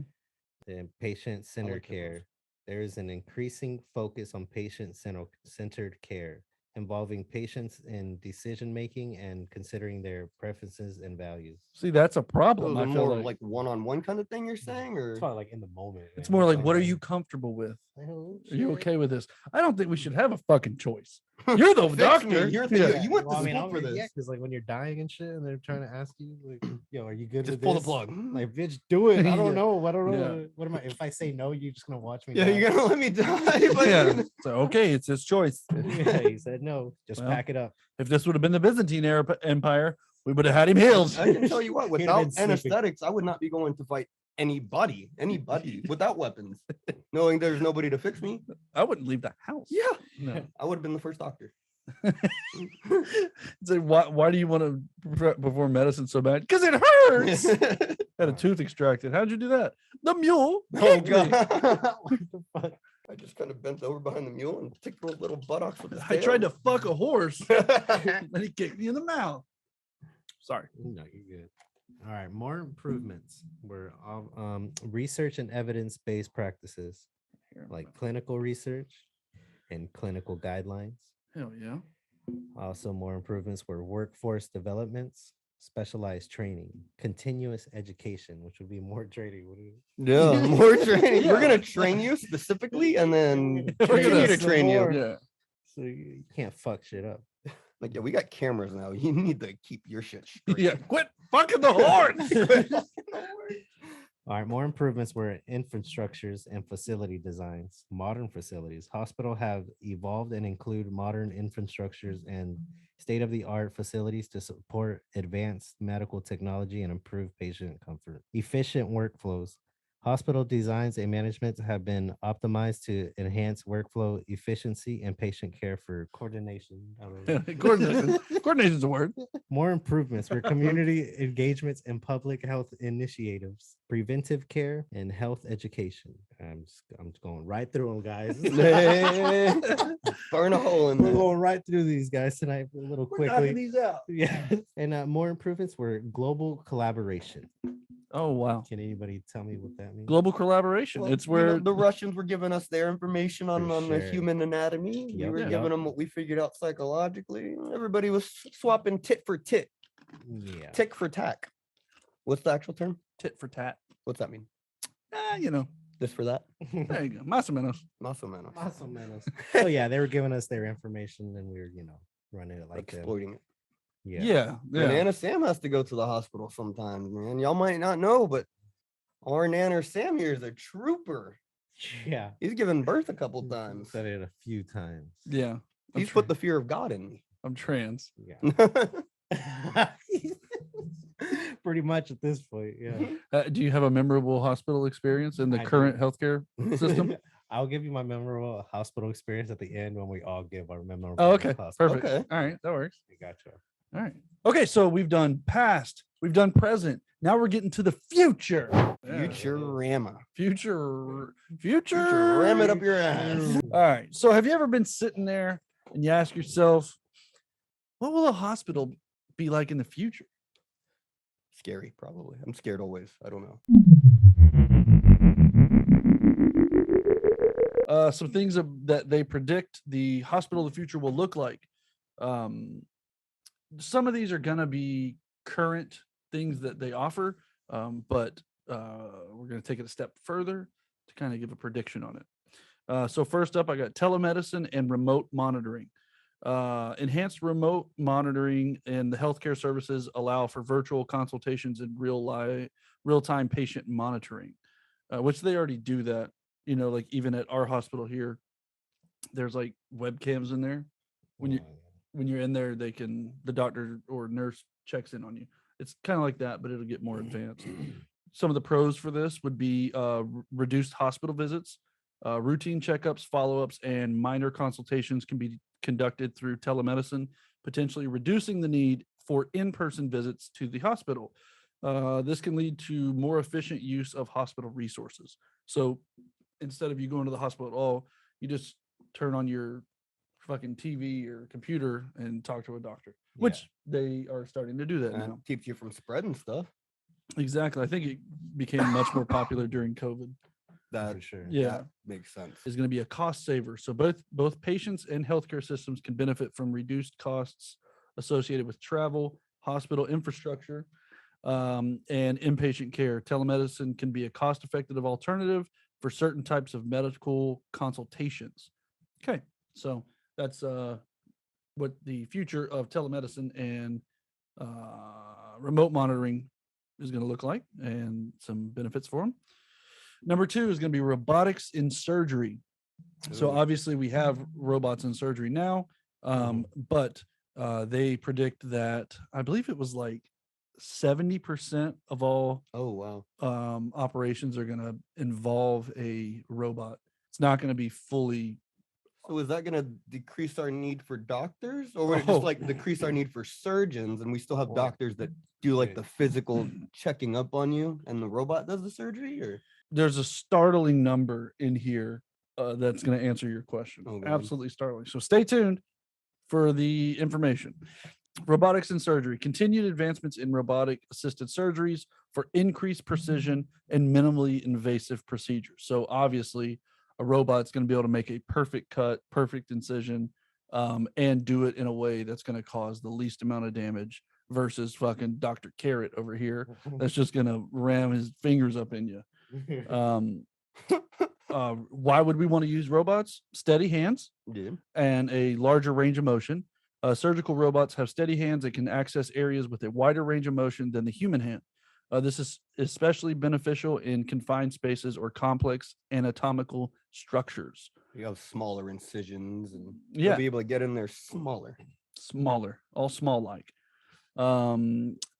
And patient-centered
like those.
care. There is an increasing focus on patient-centered care, involving patients in decision-making and considering their preferences and values.
See, that's a
So
problem.
is
I
it
feel
more
like
like one-on-one kind of thing you're saying, or
It's probably like in the moment.
it's
man.
more like,
Like,
what are
oh,
you comfortable with?
oh,
Are you
shit.
okay with this? I don't think we should have a fucking choice. You're the
Fix me,
doctor.
you're the-
Yeah.
you went to
Well, I mean,
school for
yeah,
this.
because like when you're dying and shit, and they're trying to ask you, like, yo, are you good
Just
with
pull the
this?
plug.
Like, bitch, do it. I don't
Yeah.
know. I don't know.
Yeah.
What am I? If I say no, you're just gonna watch me.
Yeah,
die?
you're gonna let me die. But
Yeah. So okay, it's his choice.
Yeah, he said no. Just
Well,
pack it up.
If this would have been the Byzantine Empire, we would have had him healed.
I can tell you what,
He'd have
without
been sleeping.
anesthetics, I would not be going to fight anybody without weapons, knowing there's nobody to fix me.
I wouldn't leave the house.
Yeah,
No.
I would have been the first doctor.
It's like, why do you want to perform medicine so bad? Because it hurts. Had a tooth extracted. How'd you do that? The mule.
Oh
kicked me.
god.
What the fuck?
I just kind of bent over behind the mule and kicked those little buttocks with his
I tried to
tail.
fuck a horse, and he kicked me in the mouth. Sorry.
No, you're good. All right, more improvements were research and evidence-based practices like clinical research and clinical guidelines.
Hell yeah.
Also, more improvements were workforce developments, specialized training, continuous education, which would be more training.
Yeah, more training. We're
Yeah.
gonna train you specifically, and then
We're
continue
gonna
to train you.
Yeah.
So you can't fuck shit up.
Like, yeah, we got cameras now. You need to keep your shit straight.
Yeah. Quit fucking the horse.
All right, more improvements were in infrastructures and facility designs. Modern facilities. Hospital have evolved and include modern infrastructures and state-of-the-art facilities to support advanced medical technology and improve patient comfort. Efficient workflows. Hospital designs and management have been optimized to enhance workflow efficiency and patient care for coordination. I don't know.
Coordination. Coordination's a word.
More improvements for community engagements and public health initiatives, preventive care, and health education. I'm just going right through them, guys.
Burn a hole in
We're
there.
going right through these guys tonight a little
We're knocking
quickly.
these out.
Yeah. And more improvements were global collaboration.
Oh wow.
Can anybody tell me what that means?
Global collaboration.
Well,
It's
you know,
where
the Russians were giving us their information on,
For
on the
sure.
human anatomy. We
Yep.
were
Yeah.
giving them what we figured out psychologically. Everybody was swapping tit for tit,
Yeah.
tick for tack. What's the actual term?
tit for tat.
What's that mean?
You know,
This for that?
there you go. Más o menos.
Más o menos.
Awesome, man. So yeah, they were giving us their information and we were, running it like them.
Exploiting it.
Yeah.
Yeah.
And
Yeah.
Nana Sam has to go to the hospital sometimes, man. Y'all might not know, but our Nana Sam here is a trooper.
Yeah.
He's given birth a couple times.
Said it a few times.
Yeah.
He's put the fear of God in me.
I'm trans.
Yeah. Pretty much at this point. Yeah.
Do you have a memorable hospital experience in the
I do.
current healthcare system?
I'll give you my memorable hospital experience at the end when we all give our memorable.
Oh, okay.
hospital.
Perfect.
Okay.
All right. That works.
I gotcha.
All right. Okay. So we've done past, we've done present. Now we're getting to the future. Yeah.
Futurama.
Future.
Ram it up your ass.
All right. So have you ever been sitting there and you ask yourself, what will a hospital be like in the future?
Scary, probably. I'm scared always. I don't know.
Some things that they predict the hospital of the future will look like. Some of these are going to be current things that they offer, but we're going to take it a step further to kind of give a prediction on it. So first up, I got telemedicine and remote monitoring. Enhanced remote monitoring and the healthcare services allow for virtual consultations and real-time patient monitoring, which they already do that. Like even at our hospital here, there's like webcams in there. When you're in there, the doctor or nurse checks in on you. It's kind of like that, but it'll get more advanced. Some of the pros for this would be reduced hospital visits, routine checkups, follow-ups, and minor consultations can be conducted through telemedicine, potentially reducing the need for in-person visits to the hospital. This can lead to more efficient use of hospital resources. So instead of you going to the hospital at all, you just turn on your fucking TV or computer and talk to a doctor, which they are starting to do that
And
now.
it keeps you from spreading stuff.
Exactly. I think it became much more popular during COVID.
That
For sure.
Yeah.
that makes sense.
Is going to be a cost saver. So both patients and healthcare systems can benefit from reduced costs associated with travel, hospital infrastructure, and inpatient care. Telemedicine can be a cost-effective alternative for certain types of medical consultations. Okay, so that's what the future of telemedicine and remote monitoring is going to look like, and some benefits for them. Number 2 is going to be robotics in surgery. So
Ooh.
obviously we have robots in surgery now, but they predict that I believe it was like 70% of all
Oh wow.
operations are going to involve a robot. It's not going to be fully.
So is that going to decrease our need for doctors, or would it
Oh.
just like decrease our need for surgeons, and we still have
Well,
doctors that do like
yeah.
the physical checking up on you, and the robot does the surgery? Or
There's a startling number in here that's going to answer your question.
Oh, God.
Absolutely startling. So stay tuned for the information. Robotics in surgery, continued advancements in robotic assisted surgeries for increased precision and minimally invasive procedures. So obviously a robot's going to be able to make a perfect cut, perfect incision, and do it in a way that's going to cause the least amount of damage versus fucking Dr. Carrot over here that's just going to ram his fingers up in you. Why would we want to use robots? Steady hands
yeah.
and a larger range of motion. Surgical robots have steady hands that can access areas with a wider range of motion than the human hand. This is especially beneficial in confined spaces or complex anatomical structures.
You have smaller incisions, and
Yeah.
you'll be able to get in there smaller.
Smaller, all small like.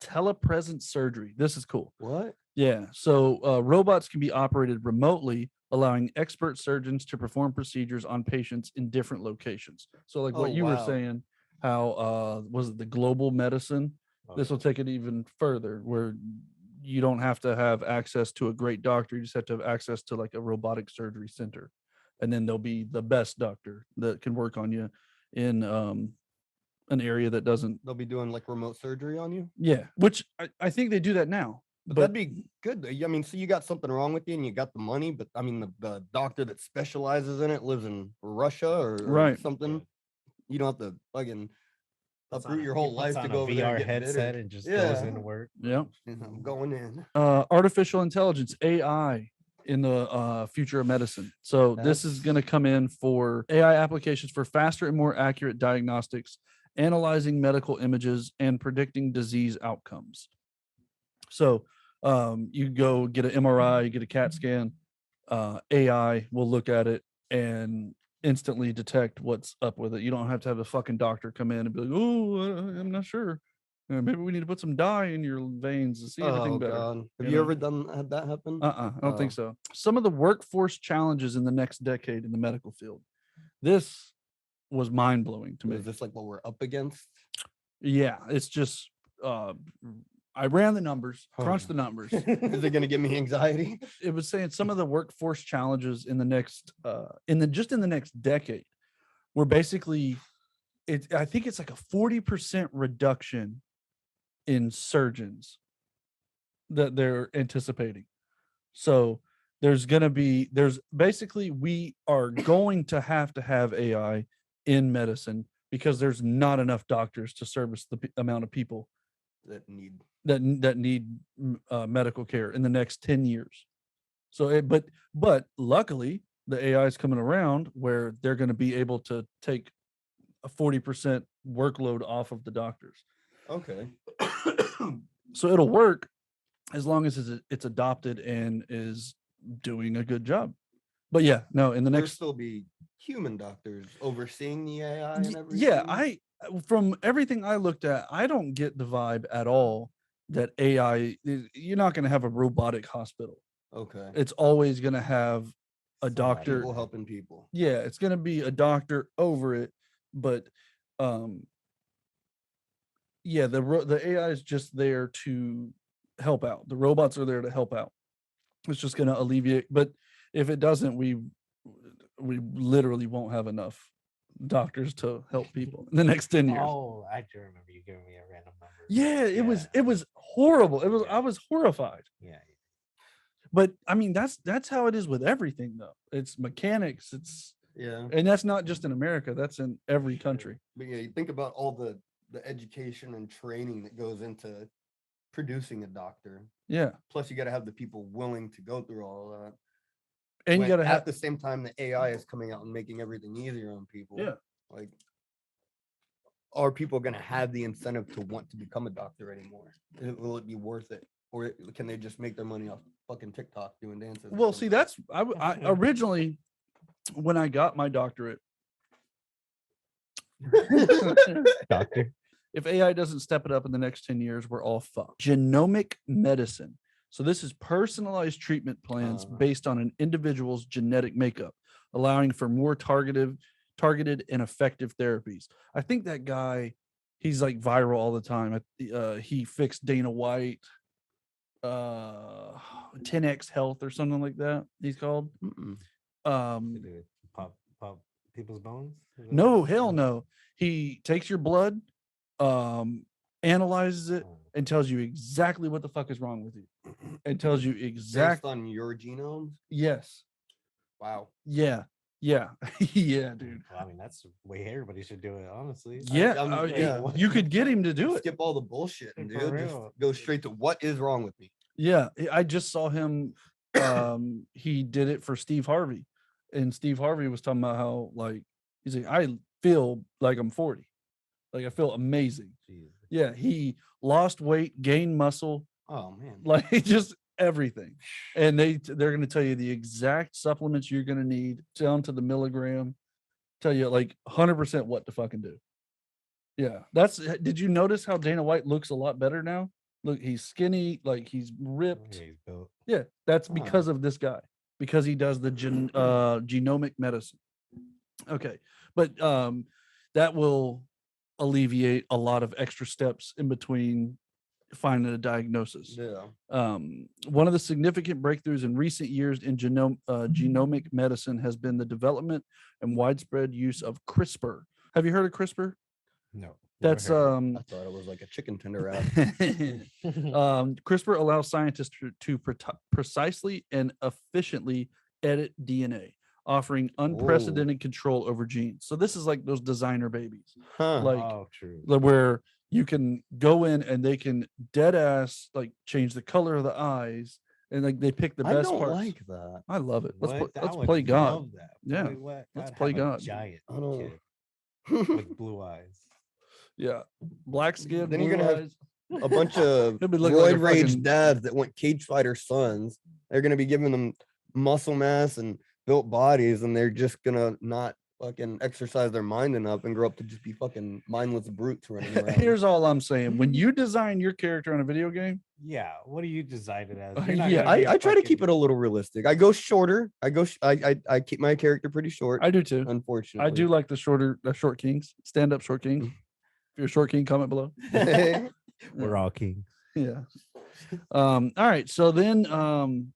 Telepresence surgery. This is cool.
What?
Yeah. So robots can be operated remotely, allowing expert surgeons to perform procedures on patients in different locations. So like what
Oh,
you were
wow.
saying, how was it the global medicine? This will take it even further, where you don't have to have access to a great doctor. You just have to have access to like a robotic surgery center. And then there'll be the best doctor that can work on you in an area that doesn't.
They'll be doing like remote surgery on you.
Yeah. Which I think they do that now.
But that'd be good. I mean, so you got something wrong with you and you got the money, but I mean, the doctor that specializes in it lives in Russia or
Right.
something. You don't have to fucking
Puts
uproot
on-
your
he
whole
puts
life to
on
go
a
over there and
VR
get
headset
bitter.
and just goes
Yeah.
into work.
yeah.
I'm going in.
Artificial intelligence, AI, in the future of medicine. So this is
That's-
going to come in for AI applications for faster and more accurate diagnostics, analyzing medical images, and predicting disease outcomes. So you go get an MRI, you get a CAT scan, AI will look at it and instantly detect what's up with it. You don't have to have a fucking doctor come in and be like, oh, I'm not sure. Maybe we need to put some dye in your veins to see anything
Oh
better.
God. Have
you
you
know?
ever had that happen?
I don't think
Oh.
so. Some of the workforce challenges in the next decade in the medical field. This was mind blowing to me.
Is this like what we're up against?
Yeah, it's just I ran the numbers,
Oh,
crunched the
no.
numbers.
Is it gonna give me anxiety?
It was saying some of the workforce challenges in the next in the next decade were basically I think it's like a 40% reduction in surgeons that they're anticipating. So there's basically we are going to have AI in medicine because there's not enough doctors to service the amount of people
That need
that need medical care in the next 10 years. So but luckily the AI is coming around where they're going to be able to take a 40% workload off of the doctors.
okay.
So it'll work as long as it's adopted and is doing a good job. But yeah, no, in the
There'll
next
still be human doctors overseeing the AI and everything.
yeah, from everything I looked at, I don't get the vibe at all that AI, you're not going to have a robotic hospital.
Okay.
It's always going to have a
Somebody.
doctor.
People helping people.
Yeah, it's going to be a doctor over it, but yeah, the AI is just there to help out. The robots are there to help out. It's just going to alleviate, but if it doesn't, we literally won't have enough doctors to help people in the next 10 years.
Oh, I do remember you giving me a random number.
Yeah, it was horrible. I was horrified.
Yeah.
But I mean, that's how it is with everything though. It's mechanics,
Yeah.
and that's not just in America, that's in every country.
But yeah, you think about all the education and training that goes into producing a doctor.
Yeah.
Plus, you got to have the people willing to go through all of that.
And you
When
got to
at
have
the same time the AI is coming out and making everything easier on people.
Yeah.
Like, are people going to have the incentive to want to become a doctor anymore? Will it be worth it, or can they just make their money off fucking TikTok doing dances?
Well, see, that's I originally when I got my doctorate.
Doctor.
If AI doesn't step it up in the next 10 years, we're all fucked. Genomic medicine. So this is personalized treatment plans based on an individual's genetic makeup, allowing for more targeted and effective therapies. I think that guy, he's like viral all the time. He fixed Dana White, 10X Health or something like that. He's called.
Did it pop people's bones? Is that
No,
what-
hell no. He takes your blood, analyzes it,
Oh.
and tells you exactly what the fuck is wrong with you. And tells you
Based
exactly.
on your genomes.
Yes.
Wow.
Yeah. Yeah. Yeah, dude.
Well, I mean, that's the way everybody should do it, honestly.
Yeah.
yeah.
You could get him to do it.
Skip all the bullshit and
For
dude, just
real.
go straight to what is wrong with me.
Yeah. I just saw him. He did it for Steve Harvey. And Steve Harvey was talking about how, like, he's like, I feel like I'm 40. Like, I feel amazing.
Jeez.
Yeah. He lost weight, gained muscle,
Oh man.
like just everything. And they're going to tell you the exact supplements you're going to need down to the milligram, tell you like 100% what to fucking do. Yeah. Did you notice how Dana White looks a lot better now? Look, he's skinny, like he's ripped.
Yeah, he's built.
Yeah. That's
Huh.
because of this guy, because he does the genomic medicine. Okay. But that will alleviate a lot of extra steps in between finding a diagnosis.
Yeah.
One of the significant breakthroughs in recent years in genomic medicine has been the development and widespread use of CRISPR. Have you heard of CRISPR?
No.
That's
I thought it was like a chicken tender wrap.
CRISPR allows scientists to precisely and efficiently edit DNA, offering unprecedented control over genes. So this is like those designer babies,
Huh.
like
Oh, true.
where you can go in and they can dead ass like change the color of the eyes, and like they pick the
I
best
don't
parts.
like that.
I love it. Let's
What? I
let's
would
play God.
love that.
Yeah,
Boy, what?
let's
I'd
play
have a
God.
Giant
I don't
kid
know.
with blue eyes.
Yeah, black skin.
Then you're
blue
gonna have
eyes.
A bunch of
He'll be looking like a
roid rage
fucking-
dads that want cage fighter sons. They're gonna be giving them muscle mass and built bodies, and they're just gonna not fucking exercise their mind enough and grow up to just be fucking mindless brutes running around.
Here's all I'm saying: when you design your character on a video game,
Yeah. What do you design it as?
Yeah,
I try to keep it a little realistic. I go shorter. I keep my character pretty short.
I do too.
Unfortunately,
I do like the short kings, stand up short kings. If you're a short king, comment below.
We're all kings.
Yeah. All right. So then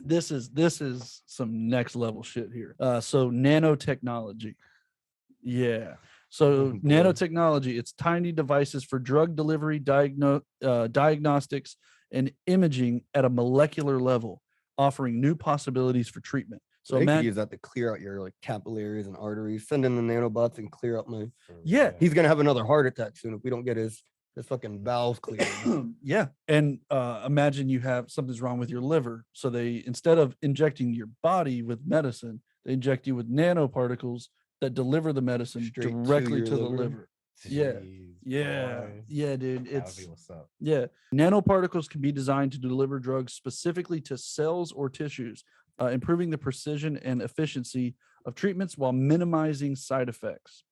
this is some next level shit here. So nanotechnology. Yeah. So
Oh, boy.
nanotechnology, it's tiny devices for drug delivery, diagnostics, and imaging at a molecular level, offering new possibilities for treatment. So
So they could
imagine,
use that to clear out your like capillaries and arteries. Send in the nanobots and clear out my.
Yeah.
He's gonna have another heart attack soon if we don't get his fucking valves cleared.
yeah. And imagine you have something's wrong with your liver. So they, instead of injecting your body with medicine, they inject you with nanoparticles that deliver the medicine
Straight to
directly
your
to the
liver.
liver. Yeah.
Jeez,
Yeah.
boy.
Yeah, dude.
That would
It's
be what's up.
yeah. Nanoparticles can be designed to deliver drugs specifically to cells or tissues, improving the precision and efficiency of treatments while minimizing side effects.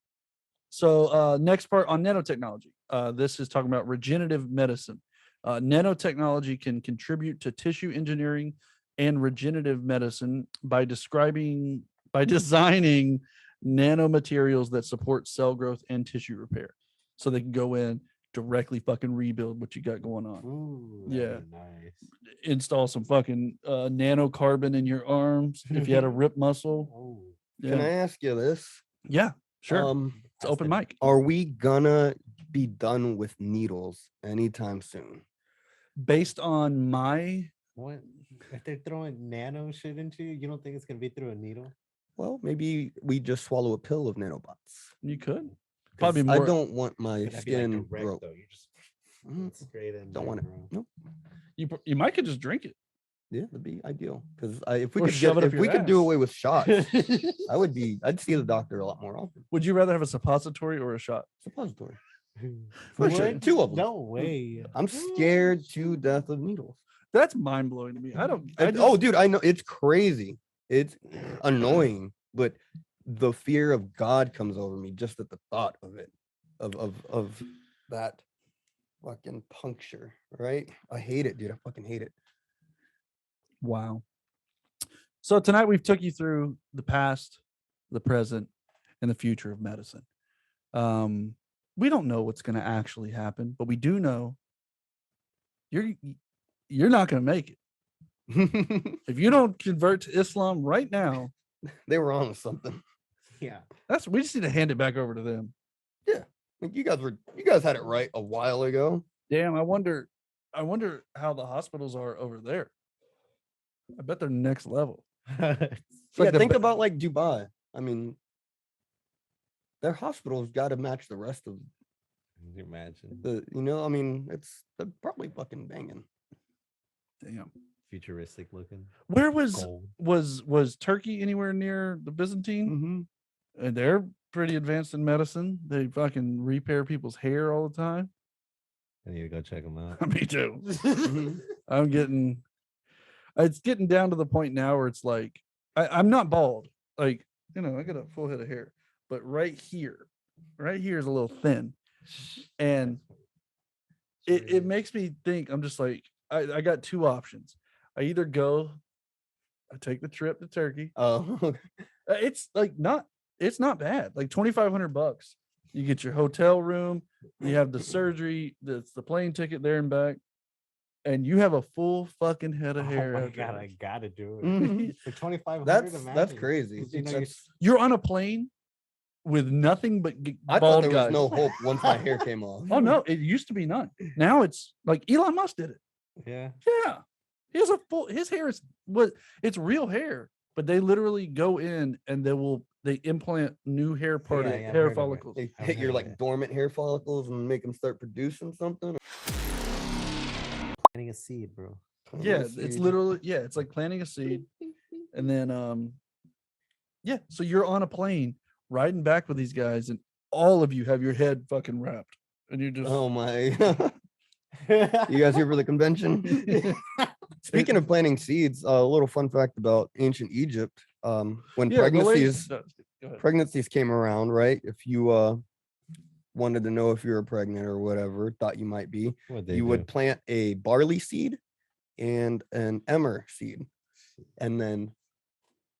So next part on nanotechnology. This is talking about regenerative medicine. Nanotechnology can contribute to tissue engineering and regenerative medicine by designing nanomaterials that support cell growth and tissue repair. So they can go in directly fucking rebuild what you got going on.
Ooh,
Yeah.
nice.
Install some fucking nanocarbon in your arms if you had a rip muscle.
Oh,
Can I
Yeah.
ask you this?
Yeah, sure. It's
that's
open
the-
mic.
Are we gonna be done with needles anytime soon?
Based on my
what if they're throwing nano shit into you? You don't think it's gonna be through a needle?
Well, maybe we just swallow a pill of nanobots.
you could
'Cause
probably
I
more.
don't want my
Could that be like
skin
direct,
broke.
though? You just
Mm,
straight in.
Don't
there,
want it.
bro.
Nope.
You might could just drink it.
Yeah, that'd be ideal. Because if we
Or
could
shove it up
if we
your
could do
ass.
away with shots, I'd see the doctor a lot more often.
Would you rather have a suppository or a shot?
Suppository.
For
What?
sure.
Two of them.
No way.
I'm scared to death of needles.
That's mind blowing to me. I don't. I
Oh, dude, I know it's crazy. It's annoying, but the fear of God comes over me just at the thought of it, of that fucking puncture. Right? I hate it, dude. I fucking hate it.
Wow. So tonight we've took you through the past, the present, and the future of medicine. We don't know what's going to actually happen, but we do know you're not going to make it. If you don't convert to Islam right now,
They were on to something.
Yeah.
we just need to hand it back over to them.
Like you guys had it right a while ago.
Damn, I wonder how the hospitals are over there. I bet they're next level. It's like
Yeah,
the
think
ba-
about like Dubai. I mean, their hospitals got to match the rest of
Can you imagine
I mean, they're probably fucking banging.
Damn.
futuristic looking?
Where was
Gold.
was Turkey anywhere near the Byzantine?
Mm-hmm.
And they're pretty advanced in medicine. They fucking repair people's hair all the time.
I need to go check them out.
Me too.
Mhm.
It's getting down to the point now where it's like I'm not bald. Like, I got a full head of hair, but right here is a little thin. And it makes me think, I'm just like, I got two options. I either I take the trip to Turkey.
Oh,
It's like it's not bad. Like $2,500. You get your hotel room, you have the surgery, that's the plane ticket there and back, and you have a full fucking head of hair.
Oh my
after
god,
this.
I gotta do it
Mhm.
for 2,500.
that's crazy.
You're on a plane with nothing but
I thought
bald
there
guys.
was no hope once my hair came off.
Oh no, it used to be none. Now it's like Elon Musk did it.
Yeah.
Yeah. He has his hair it's real hair, but they literally go in and they implant new hair
Yeah, I've
hair
heard of it.
follicles.
They
I've
hit your
heard of
like
it.
dormant hair follicles and make them start producing something.
Planting a seed, bro.
Yeah, it's literally it's like planting a seed. And then so you're on a plane riding back with these guys, and all of you have your head fucking wrapped. And you're just
Oh my! You guys here for the convention? Speaking of planting seeds, a little fun fact about ancient Egypt. When
yeah, the ladies-
pregnancies
go ahead.
pregnancies came around, right? If you wanted to know if you were pregnant or whatever, thought you might be,
What'd
you would plant a barley seed and an emmer seed, and then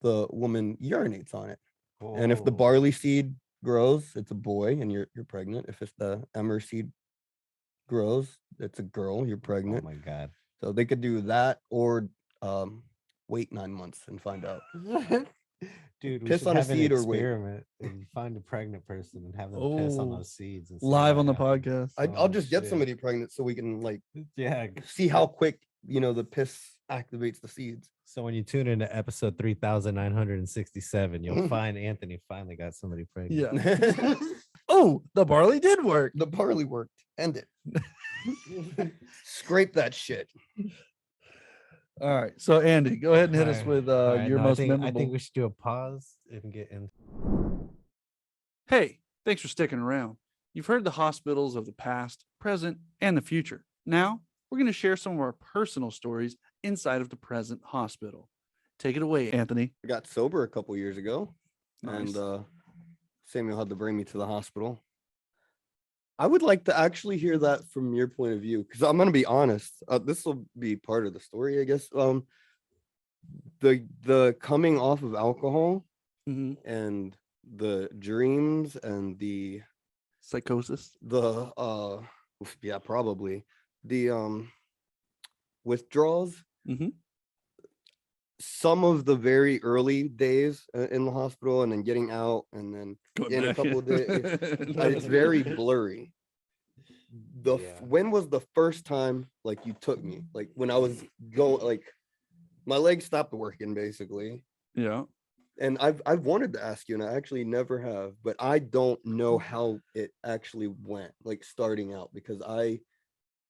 the woman urinates on it. And if the barley seed grows, it's a boy and you're pregnant. If it's the emmer seed grows, it's a girl, you're
Oh
pregnant.
my god.
So they could do that or wait 9 months and find out.
Dude, we
Piss
should
on a
have an
seed or wait.
experiment and find a pregnant person and have them piss on
Oh,
those seeds and see
live
what
on the
happens.
podcast.
I'll
Oh,
just get
shit.
somebody pregnant so we can like
Yeah.
see how quick the piss activates the seeds.
So when you tune into episode 3,967, you'll find Anthony finally got somebody pregnant.
Yeah.
The
Oh, the barley did work.
barley worked. End it. Scrape that shit.
All right. So Andy, go ahead and hit us
Alright,
with
alright,
your
no,
most
I
memorable.
think we should do a pause and get in.
Hey, thanks for sticking around. You've heard the hospitals of the past, present, and the future. Now, we're going to share some of our personal stories inside of the present hospital. Take it away, Anthony.
I got sober a couple years ago,
Nice.
and Samuel had to bring me to the hospital. I would like to actually hear that from your point of view, because I'm gonna be honest. This will be part of the story, I guess. The coming off of alcohol
Mhm.
and the dreams and
Psychosis.
yeah, probably the withdrawals.
Mhm.
Some of the very early days in the hospital, and then getting out, and then
Going
in a
back.
couple of days, it's very blurry.
Yeah.
When was the first time like you took me? Like when I was going, like my legs stopped working basically.
Yeah.
And I've wanted to ask you, and I actually never have, but I don't know how it actually went, like starting out, because I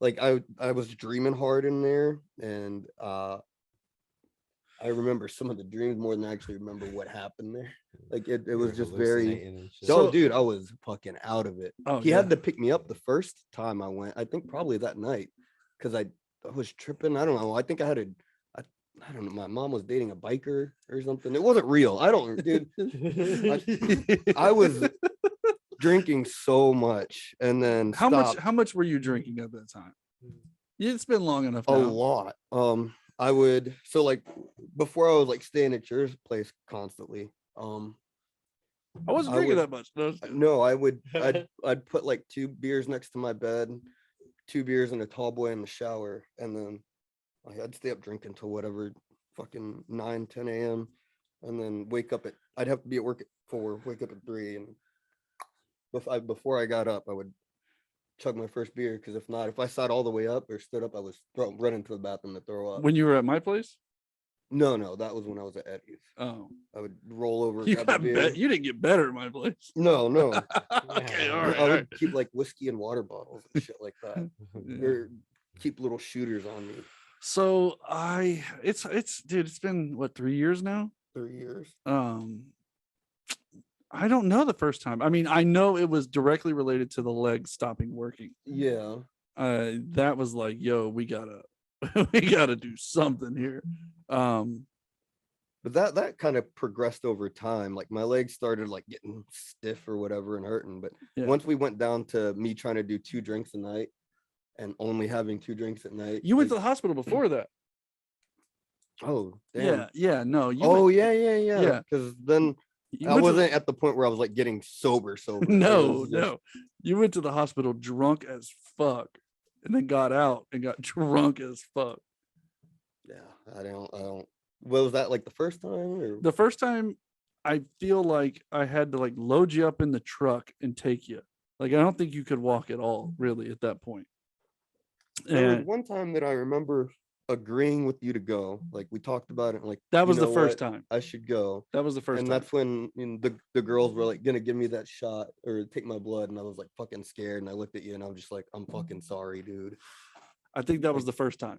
was dreaming hard in there, and I remember some of the dreams more than I actually remember what happened there. Like it
You're
was just very.
hallucinating and shit.
Oh,
So-
dude, I was fucking out of it.
Oh,
He
yeah.
had to pick me up the first time I went. I think probably that night, because I was tripping. I don't know. I think I don't know. My mom was dating a biker or something. It wasn't real. I don't, dude. I was drinking so much, and then
How
stopped
much were you drinking at that time? It's been long enough
a
now.
lot. I would like before I was like staying at your place constantly.
I wasn't
I
drinking
would-
that much. No.
No, I'd put like 2 beers next to my bed, 2 beers in a tall boy in the shower, and then I'd stay up drinking till whatever fucking 9, 10 a.m. and then wake up I'd have to be at work at 4, wake up at 3, and before I got up, I would chug my first beer, because if not, if I sat all the way up or stood up, I was running to the bathroom to throw up.
When you were at my place?
No, that was when I was at Eddie's.
Oh,
I would roll over,
you
grab a
got
beer.
you didn't get better at my place.
No,
Okay, all
I
right. All
would
right.
keep like whiskey and water bottles and shit like that. Or keep little shooters on me.
So it's dude, it's been what, 3 years now?
3 years.
I don't know the first time. I mean, I know it was directly related to the leg stopping working.
Yeah.
That was like, yo, we gotta we gotta do something here.
But that kind of progressed over time. Like my legs started like getting stiff or whatever and hurting. But
Yeah.
once we went down to me trying to do 2 drinks a night and only having 2 drinks at night.
You went to
like,
the hospital before that.
oh damn.
Yeah, no.
Oh
went,
yeah.
Yeah.
Because then
you
I
went to-
wasn't at the point where I was like getting sober. It
no,
was just-
no. You went to the hospital drunk as fuck and then got out and got drunk as fuck.
Yeah, I don't. What was that, like the first time? Or
The first time I feel like I had to like load you up in the truck and take you. Like I don't think you could walk at all really at that point.
there was
And
one time that I remember agreeing with you to go. Like we talked about it. Like
that
you
was the
know
first
what?
time.
I should go.
That was the first
And
time.
that's when the girls were like gonna give me that shot or take my blood, and I was like fucking scared. And I looked at you and I'm just like, I'm fucking sorry, dude.
I think that was the first time.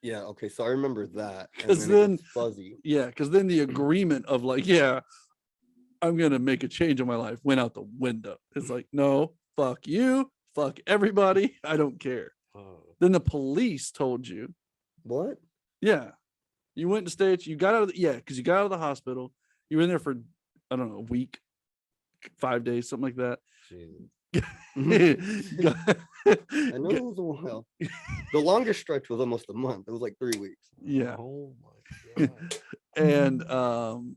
Yeah, okay, so I remember that. and
'Cause
it
then-
was fuzzy.
Yeah, because then the agreement of like, yeah, I'm gonna make a change in my life went out the window. It's like, no, fuck you, fuck everybody, I don't care.
Oh,
Then the police told you,
What?
yeah, you went to stay at, you got out of the, yeah, because you got out of the hospital, you were in there for, I don't know, a week, 5 days, something like that.
Jesus.
I know it was a while. The longest stretch was almost a month. It was like 3 weeks.
Yeah.
Oh my god.
And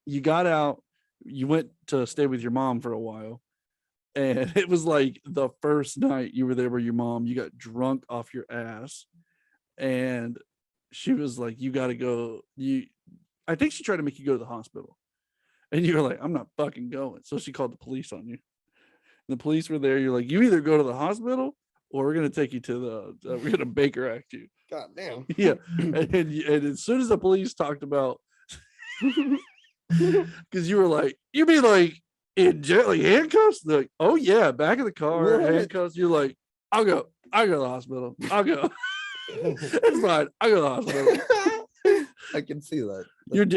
you got out, you went to stay with your mom for a while, and it was like the first night you were there with your mom, you got drunk off your ass, and she was like, you got to go. I think she tried to make you go to the hospital, and you were like, I'm not fucking going. So she called the police on you. And the police were there. You're like, you either go to the hospital or we're gonna take you to the we're gonna Baker Act you.
God damn.
Yeah. And as soon as the police talked about, because you were like, you mean like in jail, like handcuffs? They're like, oh yeah, back of the car,
What?
handcuffs. You're like, I'll go to the hospital. I'll go. It's fine. I'll go to the hospital.
I can see that.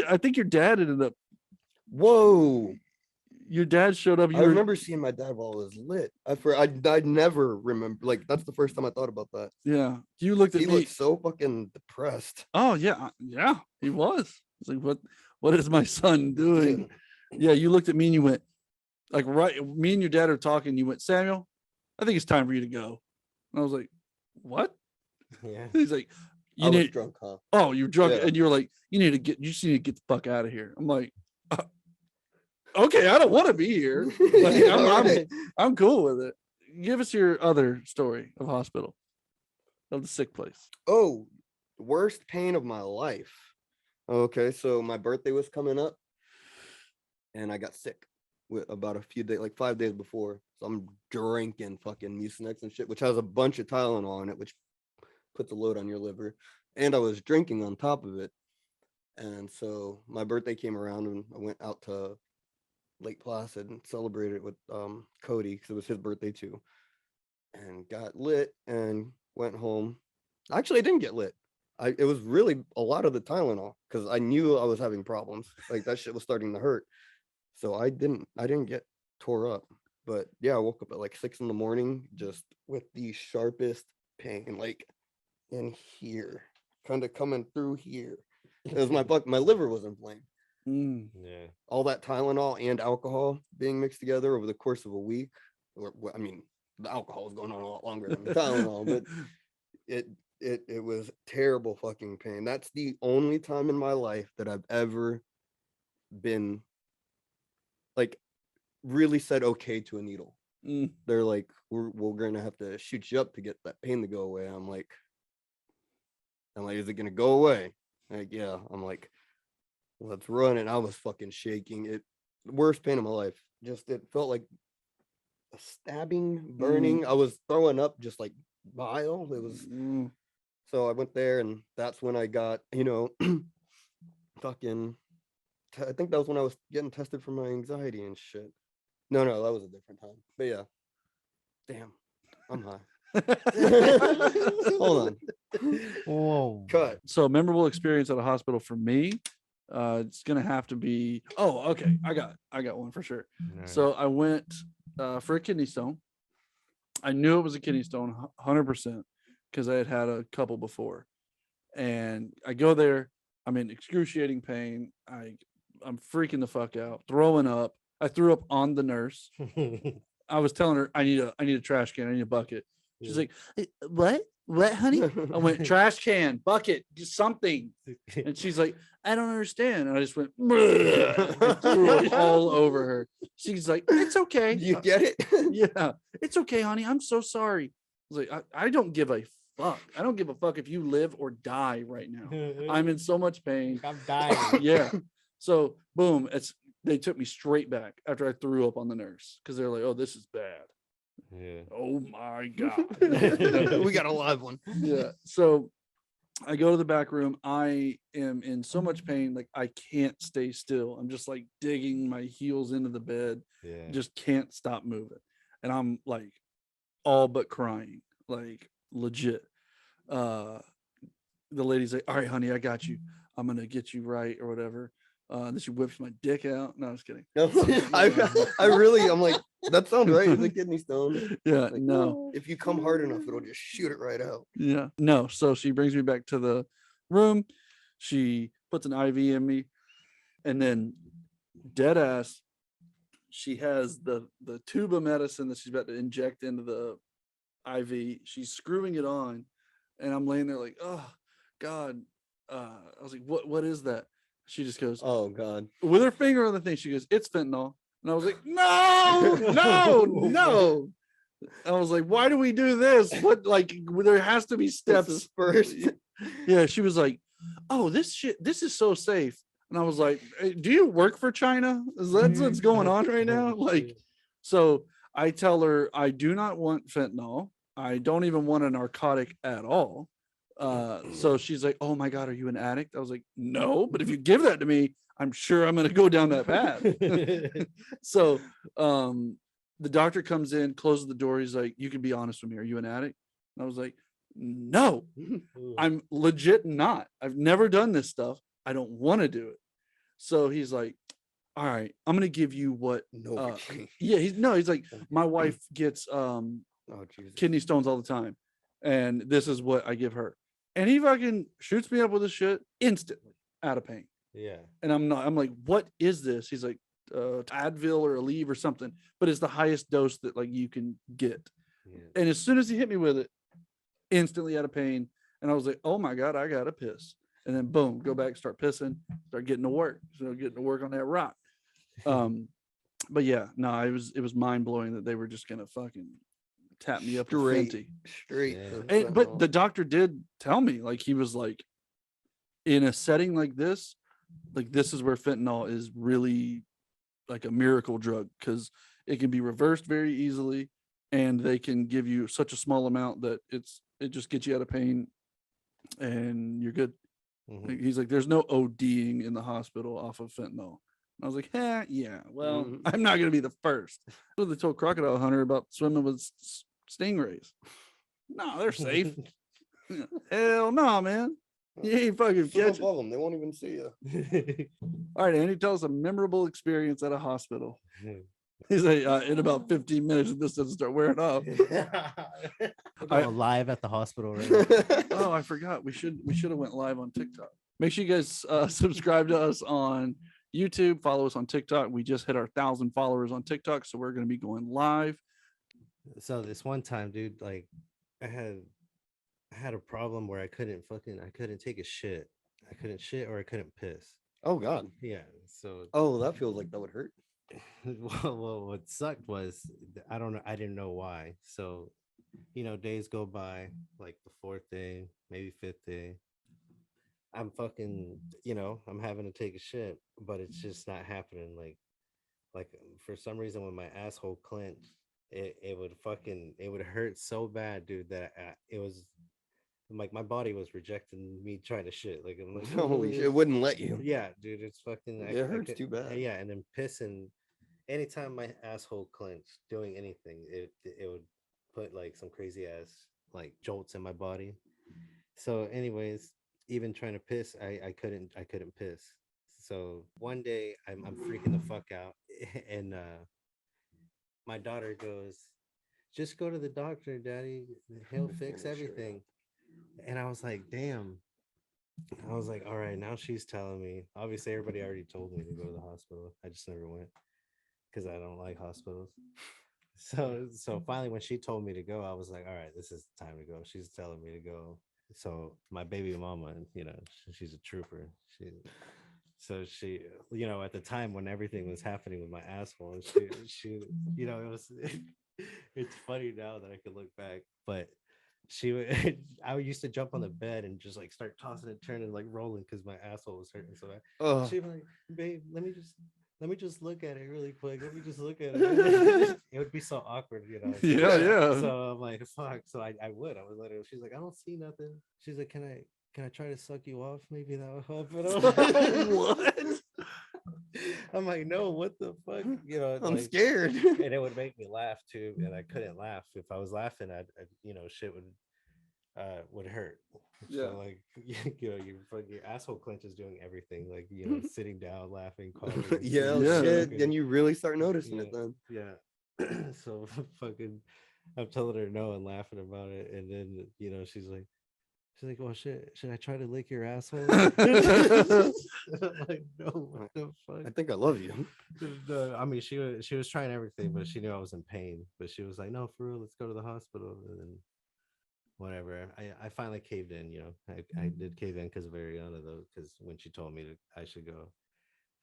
I think your dad ended up.
Whoa.
Your dad showed up. You
I
were,
remember seeing my dad while it was lit. I never remember, like that's the first time I thought about that.
yeah. You looked at
He
me.
looked so fucking depressed.
Oh yeah, yeah. He was. It's like, what is my son doing? Yeah. You looked at me and you went, Like right, me and your dad are talking. You went, Samuel, I think it's time for you to go. And I was like, what?
Yeah.
He's like,
I
you
was
need.
drunk, huh?
Oh, you're drunk,
Yeah.
and you're like, you just need to get the fuck out of here. I'm like, okay, I don't want to be here. Like,
Alright.
I'm cool with it. Give us your other story of hospital, of the sick place.
Oh, worst pain of my life. Okay, so my birthday was coming up and I got sick with about a few days, like 5 days before. So I'm drinking fucking Mucinex and shit, which has a bunch of Tylenol in it, which puts a load on your liver. And I was drinking on top of it. And so my birthday came around and I went out to Lake Placid and celebrated it with Cody because it was his birthday too. And got lit and went home. Actually, I didn't get lit. It was really a lot of the Tylenol because I knew I was having problems. Like that shit was starting to hurt. So I didn't get tore up. But yeah, I woke up at like 6 a.m, just with the sharpest pain, like in here, kind of coming through here. It was my liver was inflamed.
Mm.
Yeah.
All that Tylenol and alcohol being mixed together over the course of a week. I mean, the alcohol was going on a lot longer than the Tylenol, but it was terrible fucking pain. That's the only time in my life that I've ever been like really said okay to a needle.
Mm.
They're like, we're gonna have to shoot you up to get that pain to go away. I'm like, is it gonna go away? Like, yeah. I'm like, let's run. And I was fucking shaking. The worst pain of my life. Just it felt like a stabbing, burning. I was throwing up just like bile. It was so I went there and that's when I got, fucking I think that was when I was getting tested for my anxiety and shit. No, that was a different time. But yeah. Damn. I'm high. Hold on.
Whoa.
Cut.
So memorable experience at a hospital for me. It's gonna have to be. Oh, okay. I got one for sure.
Alright.
So I went for a kidney stone. I knew it was a kidney stone, 100%, because I had had a couple before. And I go there. I'm in excruciating pain. I'm freaking the fuck out, throwing up. I threw up on the nurse. I was telling her I need a trash can. I need a bucket. She's like, what, honey? I went, trash can, bucket, just something. And she's like, I don't understand. And I just went, and threw up all over her. She's like, it's okay.
You get it?
Yeah, it's okay, honey. I'm so sorry. I was like, I don't give a fuck. I don't give a fuck if you live or die right now. I'm in so much pain.
I'm dying.
Yeah. So boom, they took me straight back after I threw up on the nurse because they're like, oh, this is bad.
Yeah.
Oh my God.
We got a live one.
Yeah. So I go to the back room. I am in so much pain, like I can't stay still. I'm just like digging my heels into the bed,
Yeah.
just can't stop moving. And I'm like all but crying, like legit. The lady's like, all right, honey, I got you. I'm gonna get you right or whatever. Then she whips my dick out. No, I was kidding.
I'm like, that sounds right. It's a kidney stone.
Yeah,
Like,
no.
if you come hard enough, it'll just shoot it right out.
Yeah, no. So she brings me back to the room. She puts an IV in me, and then dead ass, she has the tube of medicine that she's about to inject into the IV. She's screwing it on, and I'm laying there like, oh God. I was like, what is that? She just goes,
Oh God.
with her finger on the thing, she goes, it's fentanyl. And I was like, no. I was like, why do we do this? What, like, there has to be
This
steps
is first.
Yeah, she was like, oh, this is so safe. And I was like, "Hey, do you work for China? Is that what's going on right now? Like, so I tell her I do not want fentanyl. I don't even want a narcotic at all. So she's like, oh my God, are you an addict? I was like, no, but if you give that to me, I'm sure I'm gonna go down that path. So the doctor comes in, closes the door. He's like, you can be honest with me. Are you an addict? And I was like, no, I'm legit not. I've never done this stuff. I don't want to do it. So he's like, all right, I'm gonna give you what
No.
yeah, he's like, my wife gets
Oh Jesus.
kidney stones all the time, and this is what I give her. And he fucking shoots me up with this shit instantly out of pain.
Yeah.
And I'm like, what is this? He's like, Advil or Aleve or something, but it's the highest dose that like you can get.
Yeah.
And as soon as he hit me with it, instantly out of pain. And I was like, oh my God, I gotta piss. And then boom, go back, start pissing, start getting to work. So getting to work on that rock. But yeah, no, it was mind blowing that they were just gonna fucking tap me up with Fenty.
Straight.
Yeah.
for
And, but
fentanyl.
the doctor did tell me, like, he was like, in a setting like this is where fentanyl is really like a miracle drug, because it can be reversed very easily, and they can give you such a small amount that it just gets you out of pain and you're good.
Mhm.
Like, he's like, there's no ODing in the hospital off of fentanyl. And I was like, yeah, well,
Mhm.
I'm not gonna be the first. What they told Crocodile Hunter about swimming with stingrays. No, they're safe. Hell no, man. You ain't fucking
Swim
catching.
above 'em, they won't even see you.
All right, Andy, tell us a memorable experience at a hospital. He's like, in about 15 minutes, if this doesn't start wearing off.
We're going live at the hospital right now.
Oh, I forgot. We should have went live on TikTok. Make sure you guys subscribe to us on YouTube. Follow us on TikTok. We just hit our 1,000 followers on TikTok, so we're going to be going live.
So this one time, dude, like I had a problem where I couldn't take a shit. I couldn't shit or I couldn't piss.
Oh God.
Yeah. So
Oh, that feels like that would hurt.
well, what sucked was I don't know. I didn't know why. So, days go by, like the 4th day, maybe 5th day. I'm fucking, I'm having to take a shit, but it's just not happening. Like for some reason, when my asshole clenched, it would hurt so bad, dude, that it was like my body was rejecting me trying to shit. Like, I'm like,
Holy shit, it wouldn't let you.
yeah, dude, it's fucking.
It hurts too bad.
Yeah, and then pissing. Anytime my asshole clenched, doing anything, it would put like some crazy ass like jolts in my body. So, anyways, even trying to piss, I couldn't piss. So one day I'm freaking the fuck out, and my daughter goes, "Just go to the doctor, Daddy. He'll fix everything." And I was like, damn. I was like, all right, now she's telling me. Obviously, everybody already told me to go to the hospital. I just never went because I don't like hospitals. So finally, when she told me to go, I was like, all right, this is the time to go. She's telling me to go. So my baby mama, she's a trooper. She, at the time when everything was happening with my asshole, she it was, it's funny now that I can look back, but I used to jump on the bed and just like start tossing and turning, like rolling, because my asshole was hurting so bad.
Oh,
She'd be like, babe, let me just look at it really quick. Let me just look at it. It would be so awkward,
Yeah.
So I'm like, fuck. So I would let her. She's like, I don't see nothing. She's like, can I try to suck you off? Maybe that will help. And I'm like, what? I'm like, no, what the fuck?
I'm
like,
scared.
and it would make me laugh too, and I couldn't laugh. If I was laughing, I'd shit would hurt.
Yeah.
So like your asshole clenches doing everything, like sitting down, laughing, calling.
Yeah,
Yeah.
shit. Then you really start noticing it then.
Yeah. So fucking, I'm telling her no and laughing about it, and then she's like, well, shit, should I try to lick your asshole? I'm like, no, what the fuck?
I think I love you.
No, I mean, she was trying everything, but she knew I was in pain. But she was like, no, for real, let's go to the hospital. And then whatever, I finally caved in. I did cave in because of Ariana, though, because when she told me I should go.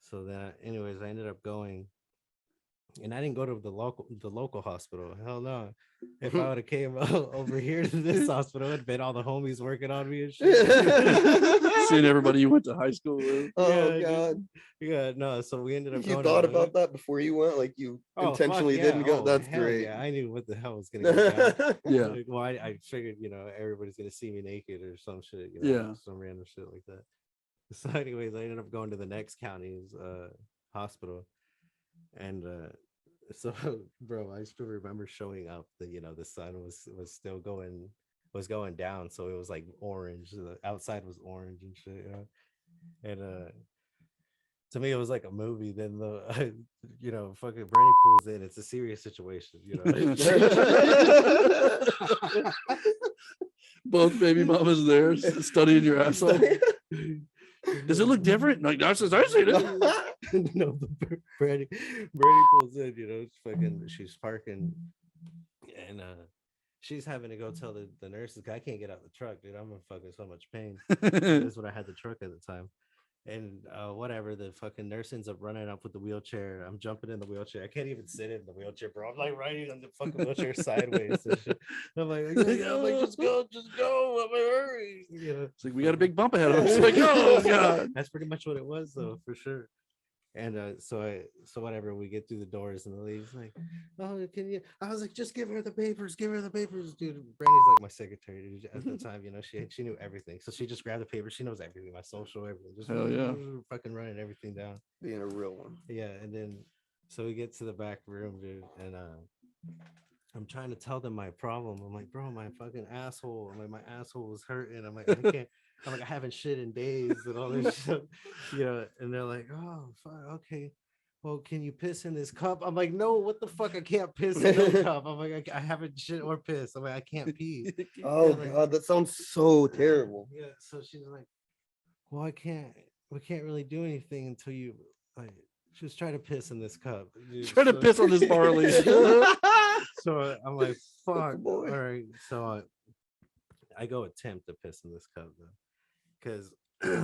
So then, anyways, I ended up going. And I didn't go to the local hospital. Hell no. If I would have came over here to this hospital, it'd been all the homies working on me and shit.
Seeing everybody you went to high school with.
Oh
Yeah,
God.
Yeah, no. So we ended up.
You
going
thought
to-
about that before you went? Like you
Oh, fuck
intentionally
yeah.
didn't go?
Oh,
That's
hell
great.
Yeah, I knew what the hell was gonna go down.
Yeah.
Like, well, I figured, everybody's gonna see me naked or some shit,
Yeah.
some random shit like that. So, anyways, I ended up going to the next county's hospital, and so, bro, I still remember showing up. The sun was still going down, so it was like orange. The outside was orange and shit, and to me, it was like a movie. Then fucking Brandy pulls in. It's a serious situation,
Both baby mamas there studying your asshole. Does it look different? Like, not since I seen it.
No, Brandy pulls in, she's parking, and she's having to go tell the nurses, I can't get out the truck, dude. I'm in fucking so much pain. That's when I had the truck at the time. And whatever, the fucking nurse ends up running up with the wheelchair. I'm jumping in the wheelchair. I can't even sit in the wheelchair, bro. I'm like riding on the fucking wheelchair sideways and shit. I'm like, just go, I'm like, hurry.
It's like we got a big bump ahead of us. Like, oh god.
That's pretty much what it was, though, for sure. And so whatever, we get through the doors, and the lady's like, "Oh, can you?" I was like, "Just give her the papers, dude." Brandy's like my secretary, dude, at the time. She knew everything, so she just grabbed the paper. She knows everything, my social, everything. Just
Hell yeah.
fucking running everything down.
Being a real one.
Yeah, and then so we get to the back room, dude, and I'm trying to tell them my problem. I'm like, bro, my fucking asshole. I'm like, my asshole was hurting. I'm like, I can't. I'm like, I haven't shit in days and all this shit, And they're like, oh, fuck, okay. Well, can you piss in this cup? I'm like, no, what the fuck? I can't piss in no cup. I'm like, I haven't shit or piss. I'm like, I can't pee.
Oh
like-
god, that sounds so terrible.
Yeah. So she's like, well, we can't really do anything until you like just try to piss in this cup. dude."
Trying to
So-
piss on this barley.
So I'm like, fuck.
boy.
All right. So I go attempt to piss in this cup though, because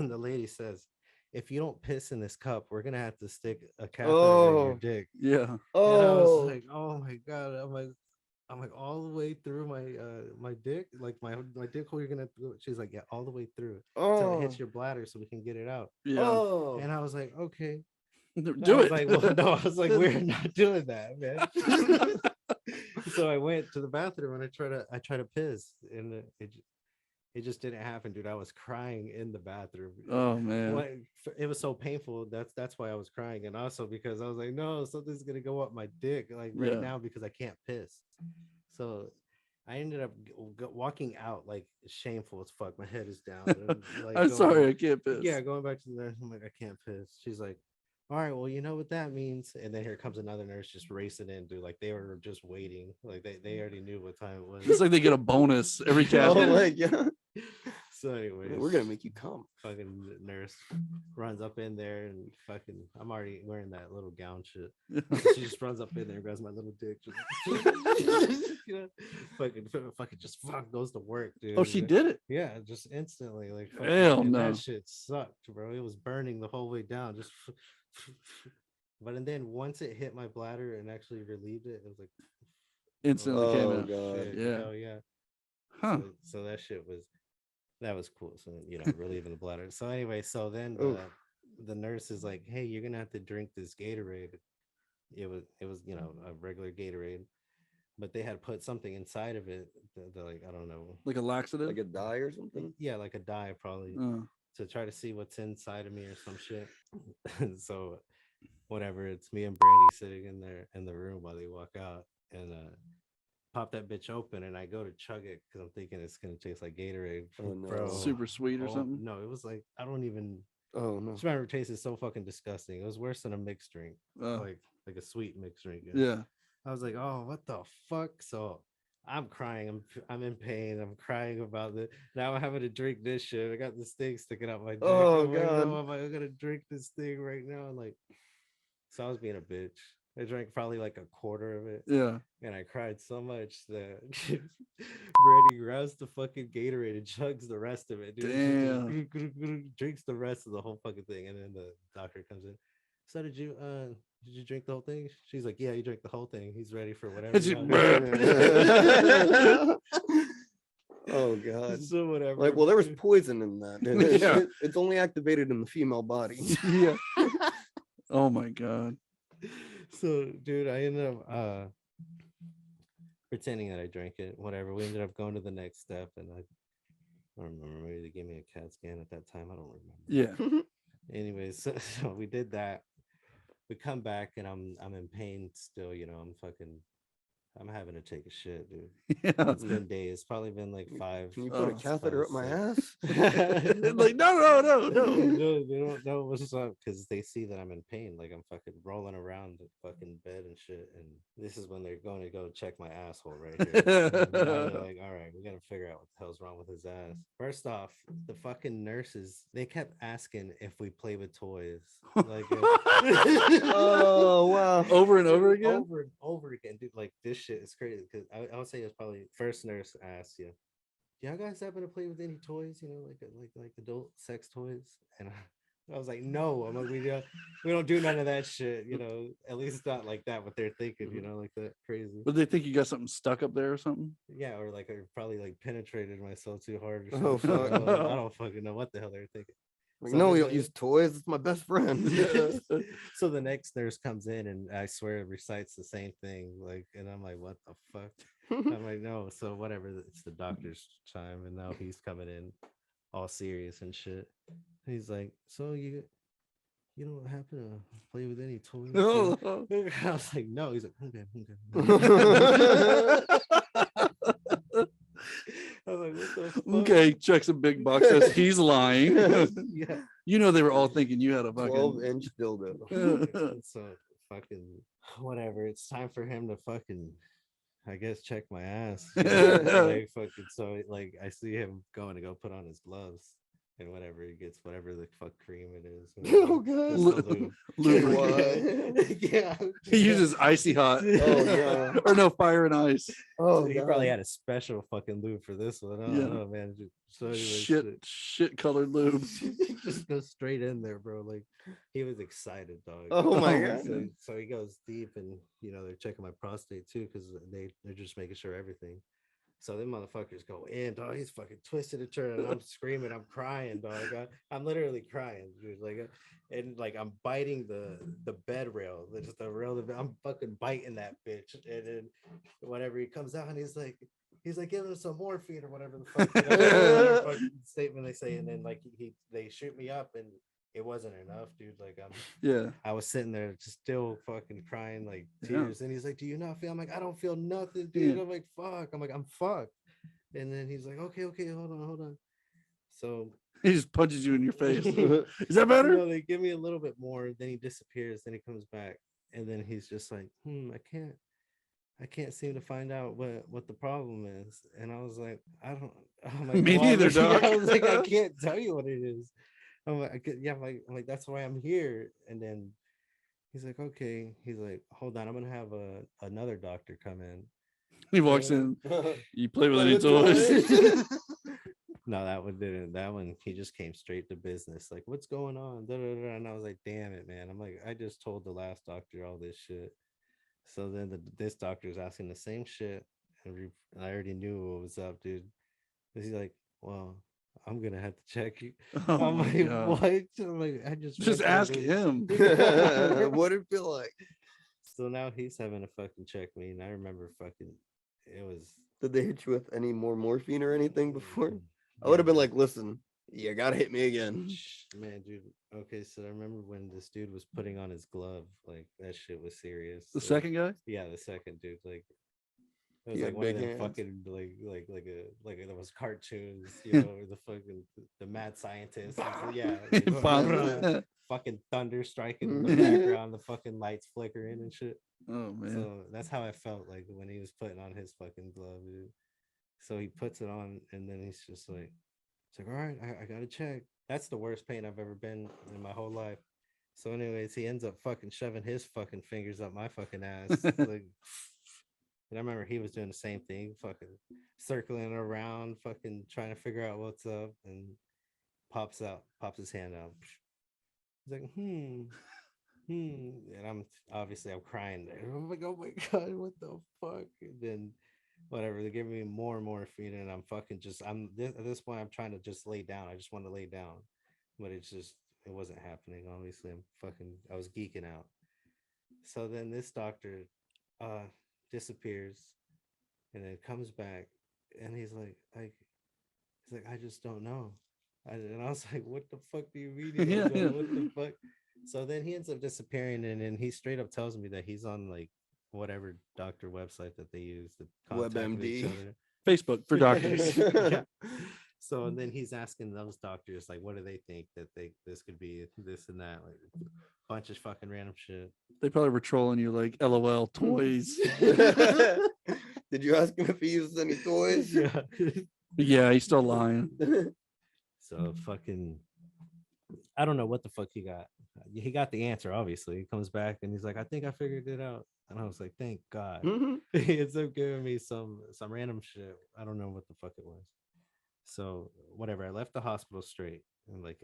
the lady says, if you don't piss in this cup, we're gonna have to stick a catheter in your
Oh.
dick.
Yeah.
And I was
Oh,
like, oh my god. I'm like all the way through my dick, like my dick hole. You're gonna do it. She's like, yeah, all the way through till it
oh,
hits your bladder, so we can get it out.
Yeah.
oh.
And I was like, okay.
Do
I was
it.
like, well, no, I was like, we're not doing that, man. So I went to the bathroom and I try to piss, and it just didn't happen, dude. I was crying in the bathroom.
Oh man.
It was so painful. That's why I was crying, and also because I was like, no, something's gonna go up my dick like right
Yeah.
now because I can't piss. So I ended up walking out like shameful as fuck. My head is down. And, like,
I'm
going-
sorry, I can't piss.
Yeah, going back to the nurse, I'm like, I can't piss. She's like, all right, well, you know what that means. And then here comes another nurse just racing in, dude. Like they were just waiting. Like they already knew what time it was.
It's like they get a bonus every
Oh
cabinet.
my god.
So anyway,
We're gonna make you come.
fucking nurse runs up in there and fucking I'm already wearing that little gown shit. She just runs up in there and grabs my little dick. Fucking just goes to work, dude.
Oh, she did it.
Yeah, just instantly. Like
Hell
and
no.
that shit sucked, bro. It was burning the whole way down. Just but and then once it hit my bladder and actually relieved it, it was like
Instantly came
Oh
out.
god.
shit,
Yeah.
hell yeah.
Huh.
So that shit was cool. So relieving the bladder. So anyway, so then
Oof.
the nurse is like, hey, you're gonna have to drink this Gatorade. It was a regular Gatorade, but they had put something inside of it. They're like, I don't know.
Like a laxative.
Like a dye or something.
Yeah, like a dye probably. To try to see what's inside of me or some shit. So whatever, it's me and Brandy sitting in there in the room while they walk out, and pop that bitch open, and I go to chug it because I'm thinking it's gonna taste like Gatorade.
Oh, no.
Bro,
Super sweet or
oh,
something.
No, it was like I don't even.
Oh no.
I just remember it tasted so fucking disgusting. It was worse than a mixed drink,
Oh,
like a sweet mixed drink.
yeah.
I was like, oh, what the fuck? So I'm crying. I'm in pain. I'm crying about it. Now I'm having to drink this shit. I got this thing sticking out my dick.
Oh,
I'm like,
God.
no, I'm gonna drink this thing right now. And like, so I was being a bitch. I drank probably like a quarter of it,
Yeah.
and I cried so much that Brandy grabs the fucking Gatorade and chugs the rest of it. Dude. She just drinks the rest of the whole fucking thing, and then the doctor comes in. So did you drink the whole thing? She's like, yeah, you drank the whole thing. He's ready for whatever.
She-
you want."
Oh god.
So whatever.
Like, well, there was poison in that.
Yeah.
It's only activated in the female body.
Yeah. Oh my god.
So dude, I ended up pretending that I drank it. Whatever. We ended up going to the next step, and I don't remember. Maybe they gave me a CAT scan at that time. I don't remember.
Yeah.
Anyways, so we did that. We come back, and I'm in pain still. I'm fucking I'm having to take a shit, dude.
Yeah.
It's been days. It's probably been like 5.
Can you put a
Oh,
catheter up my ass?
Like, no.
They don't know what's up because they see that I'm in pain. Like I'm fucking rolling around the fucking bed and shit. And this is when they're going to go check my asshole right here. And now they're like, all right, we gotta figure out what the hell's wrong with his ass. First off, the fucking nurses, they kept asking if we play with toys. Like
Oh wow.
Over and over again.
over and over again, dude. Like this shit is crazy. Because I would say it's probably first nurse asked you, y'all guys happen to play with any toys? You know, like adult sex toys? And I was like, no. I'm like, we don't do none of that shit. You know, at least not like that. What they're thinking, you know, like that crazy.
But they think you got something stuck up there or something.
Yeah, or like I probably like penetrated myself too hard. Or
Oh,
something.
fuck.
I don't fucking know what the hell they're thinking.
Like,
So
no, we
this
don't
is-
use toys. It's my best friend.
So the next nurse comes in and I swear recites the same thing. Like, and I'm like, what the fuck? I'm like, no. So whatever. It's the doctor's time, and now he's coming in, all serious and shit. He's like, so you don't happen to play with any toys?
Oh.
I was like, no. He's like, okay. I was like, what the fuck?
Okay, checks a big box. Says he's lying.
Yeah.
You know they were all thinking you had a
12-inch
fucking.
dildo.
So fucking whatever. It's time for him to fucking, I guess, check my ass. Like fucking. So like I see him going to go put on his gloves and whatever he gets, whatever the fuck cream it is.
Oh, God.
Just the
Lubricant.
What?
yeah.
He uses icy hot.
Oh yeah.
Or no, fire and ice.
Oh,
He probably had a special fucking lube for this one. I don't
Yeah.
know, man. So anyways,
Shit colored lube.
just go straight in there, bro. Like he was excited, dog.
Oh my
Oh,
god.
So he goes deep, and they're checking my prostate too, because they're just making sure everything. So them motherfuckers go in, dog. He's fucking twisted and turning. I'm screaming, I'm crying, dog. I'm literally crying, dude. Like, and like I'm biting the bed rail, just the rail. I'm fucking biting that bitch, and then whatever he comes out, and he's like, give him some morphine or whatever the fuck, whatever fucking statement they say, and then like they shoot me up, and it wasn't enough, dude. Like
Yeah.
I was sitting there just still fucking crying like
Yeah.
tears, and he's like, "Do you not feel?" I'm like, "I don't feel nothing, dude."
Yeah.
I'm like, "Fuck." I'm like, "I'm fucked." And then he's like, "Okay, hold on." So
He just punches you in your face. Is that better?
they give me a little bit more. Then he disappears. Then he comes back, and then he's just like, I can't seem to find out what the problem is. And I was like, I'm like,
Me
well,
neither, dog.
I was like, I can't tell you what it is. I'm like, I'm like, that's why I'm here. And then he's like, okay. He's like, hold on, I'm gonna have another doctor come in.
He walks in. You play with
Play
any
with
toys?
toys.
No, that one didn't. That one, he just came straight to business. Like, what's going on? Da, da, da. And I was like, damn it, man. I'm like, I just told the last doctor all this shit. So then this doctor is asking the same shit, and I already knew what was up, dude. He's like, well, I'm gonna have to check you.
Oh
I'm
my
like,
God.
what? I'm like, I just
Just
went
ask
there,
him.
What it feel like?
So now he's having to fucking check me, and I remember fucking, it was.
Did they hit you with any more morphine or anything before? I would have been
Yeah,
like, listen, you gotta hit me again.
man, dude. Okay, so I remember when this dude was putting on his glove, like that shit was serious.
The
So,
second guy?
yeah, the second dude, like it was
He
like
had
one of
big
them
hands.
fucking like those cartoons, the fucking the mad scientist. Yeah,
Bum.
fucking thunder striking in the background, the fucking lights flickering and shit.
Oh man.
So that's how I felt like when he was putting on his fucking glove, dude. So he puts it on, and then he's just like, it's like, all right, I gotta check. That's the worst pain I've ever been in my whole life. So, anyways, he ends up fucking shoving his fucking fingers up my fucking ass. Like, and I remember he was doing the same thing, fucking circling around, fucking trying to figure out what's up, and pops his hand out. He's like, and I'm crying there. I'm like, oh my god, what the fuck? And then whatever, they give me more and more morphine, and I'm fucking just at this point I'm trying to just lay down. I just want to lay down, but it wasn't happening. Obviously, I was geeking out. So then this doctor disappears, and then comes back, and he's like I just don't know. And I was like, what the fuck do you mean? You don't know? What the fuck? So then he ends up disappearing, and then he straight up tells me that he's on like whatever doctor website that they use to contact with each
WebMD.
other.
Facebook for doctors.
Yeah. So and then he's asking those doctors like, what do they think that this could be, this and that, like bunch of fucking random shit.
They probably were trolling you like LOL toys.
Did you ask him if he uses any toys?
Yeah.
But yeah, he's still lying.
So fucking, I don't know what the fuck he got. He got the answer. Obviously, he comes back and he's like, I think I figured it out. And I was like, thank God.
Mhm.
He ends up giving me some random shit. I don't know what the fuck it was. So whatever. I left the hospital straight. And like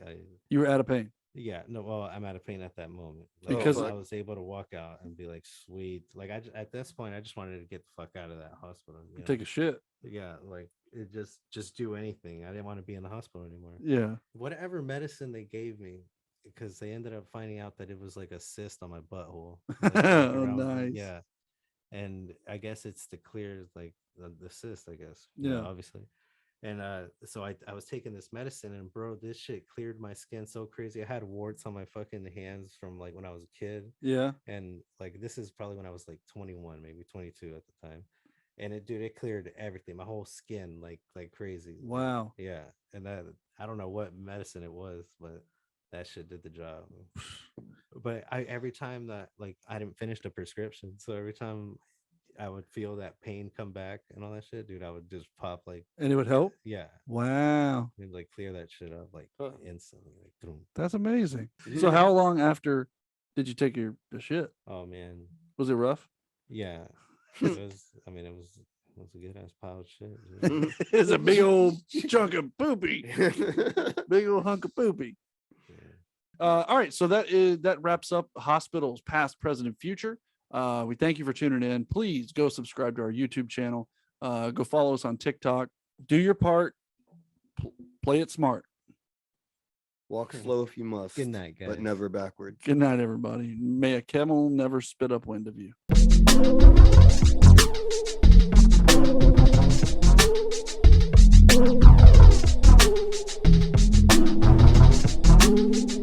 You were out of pain.
yeah, no, well, I'm out of pain at that moment. Like,
Because-
I was able to walk out and be like, sweet. Like at this point, I just wanted to get the fuck out of that hospital. You know?
Take a shit.
Yeah, like it just do anything. I didn't want to be in the hospital anymore.
Yeah.
Whatever medicine they gave me, because they ended up finding out that it was like a cyst on my butthole.
Oh,
around-
nice.
Yeah. And I guess it's to clear like the cyst, I guess. you know,
Yeah.
obviously. And so I was taking this medicine, and bro, this shit cleared my skin so crazy. I had warts on my fucking hands from like when I was a kid.
Yeah.
And like this is probably when I was like 21, maybe 22 at the time. And it cleared everything, my whole skin, like crazy.
Wow.
Yeah. And that, I don't know what medicine it was, but that shit did the job. But every time that like I didn't finish the prescription, so every time I would feel that pain come back and all that shit, dude, I would just pop like,
And it would help.
yeah,
Wow.
it'd like clear that shit up like
Huh.
instantly, like boom.
That's amazing. So how long after did you take the shit?
Oh man,
Was it rough?
yeah. It was. I mean, it was a good ass pile of shit. dude.
It's a big old chunk of poopy. Big old hunk of poopy.
Yeah.
All right, so that wraps up hospitals past, present, and future. We thank you for tuning in. Please go subscribe to our YouTube channel. Go follow us on TikTok. Do your part. Play it smart.
Walk slow if you must,
Good night, guys.
but never backwards.
Good night, everybody. May a camel never spit upwind of you.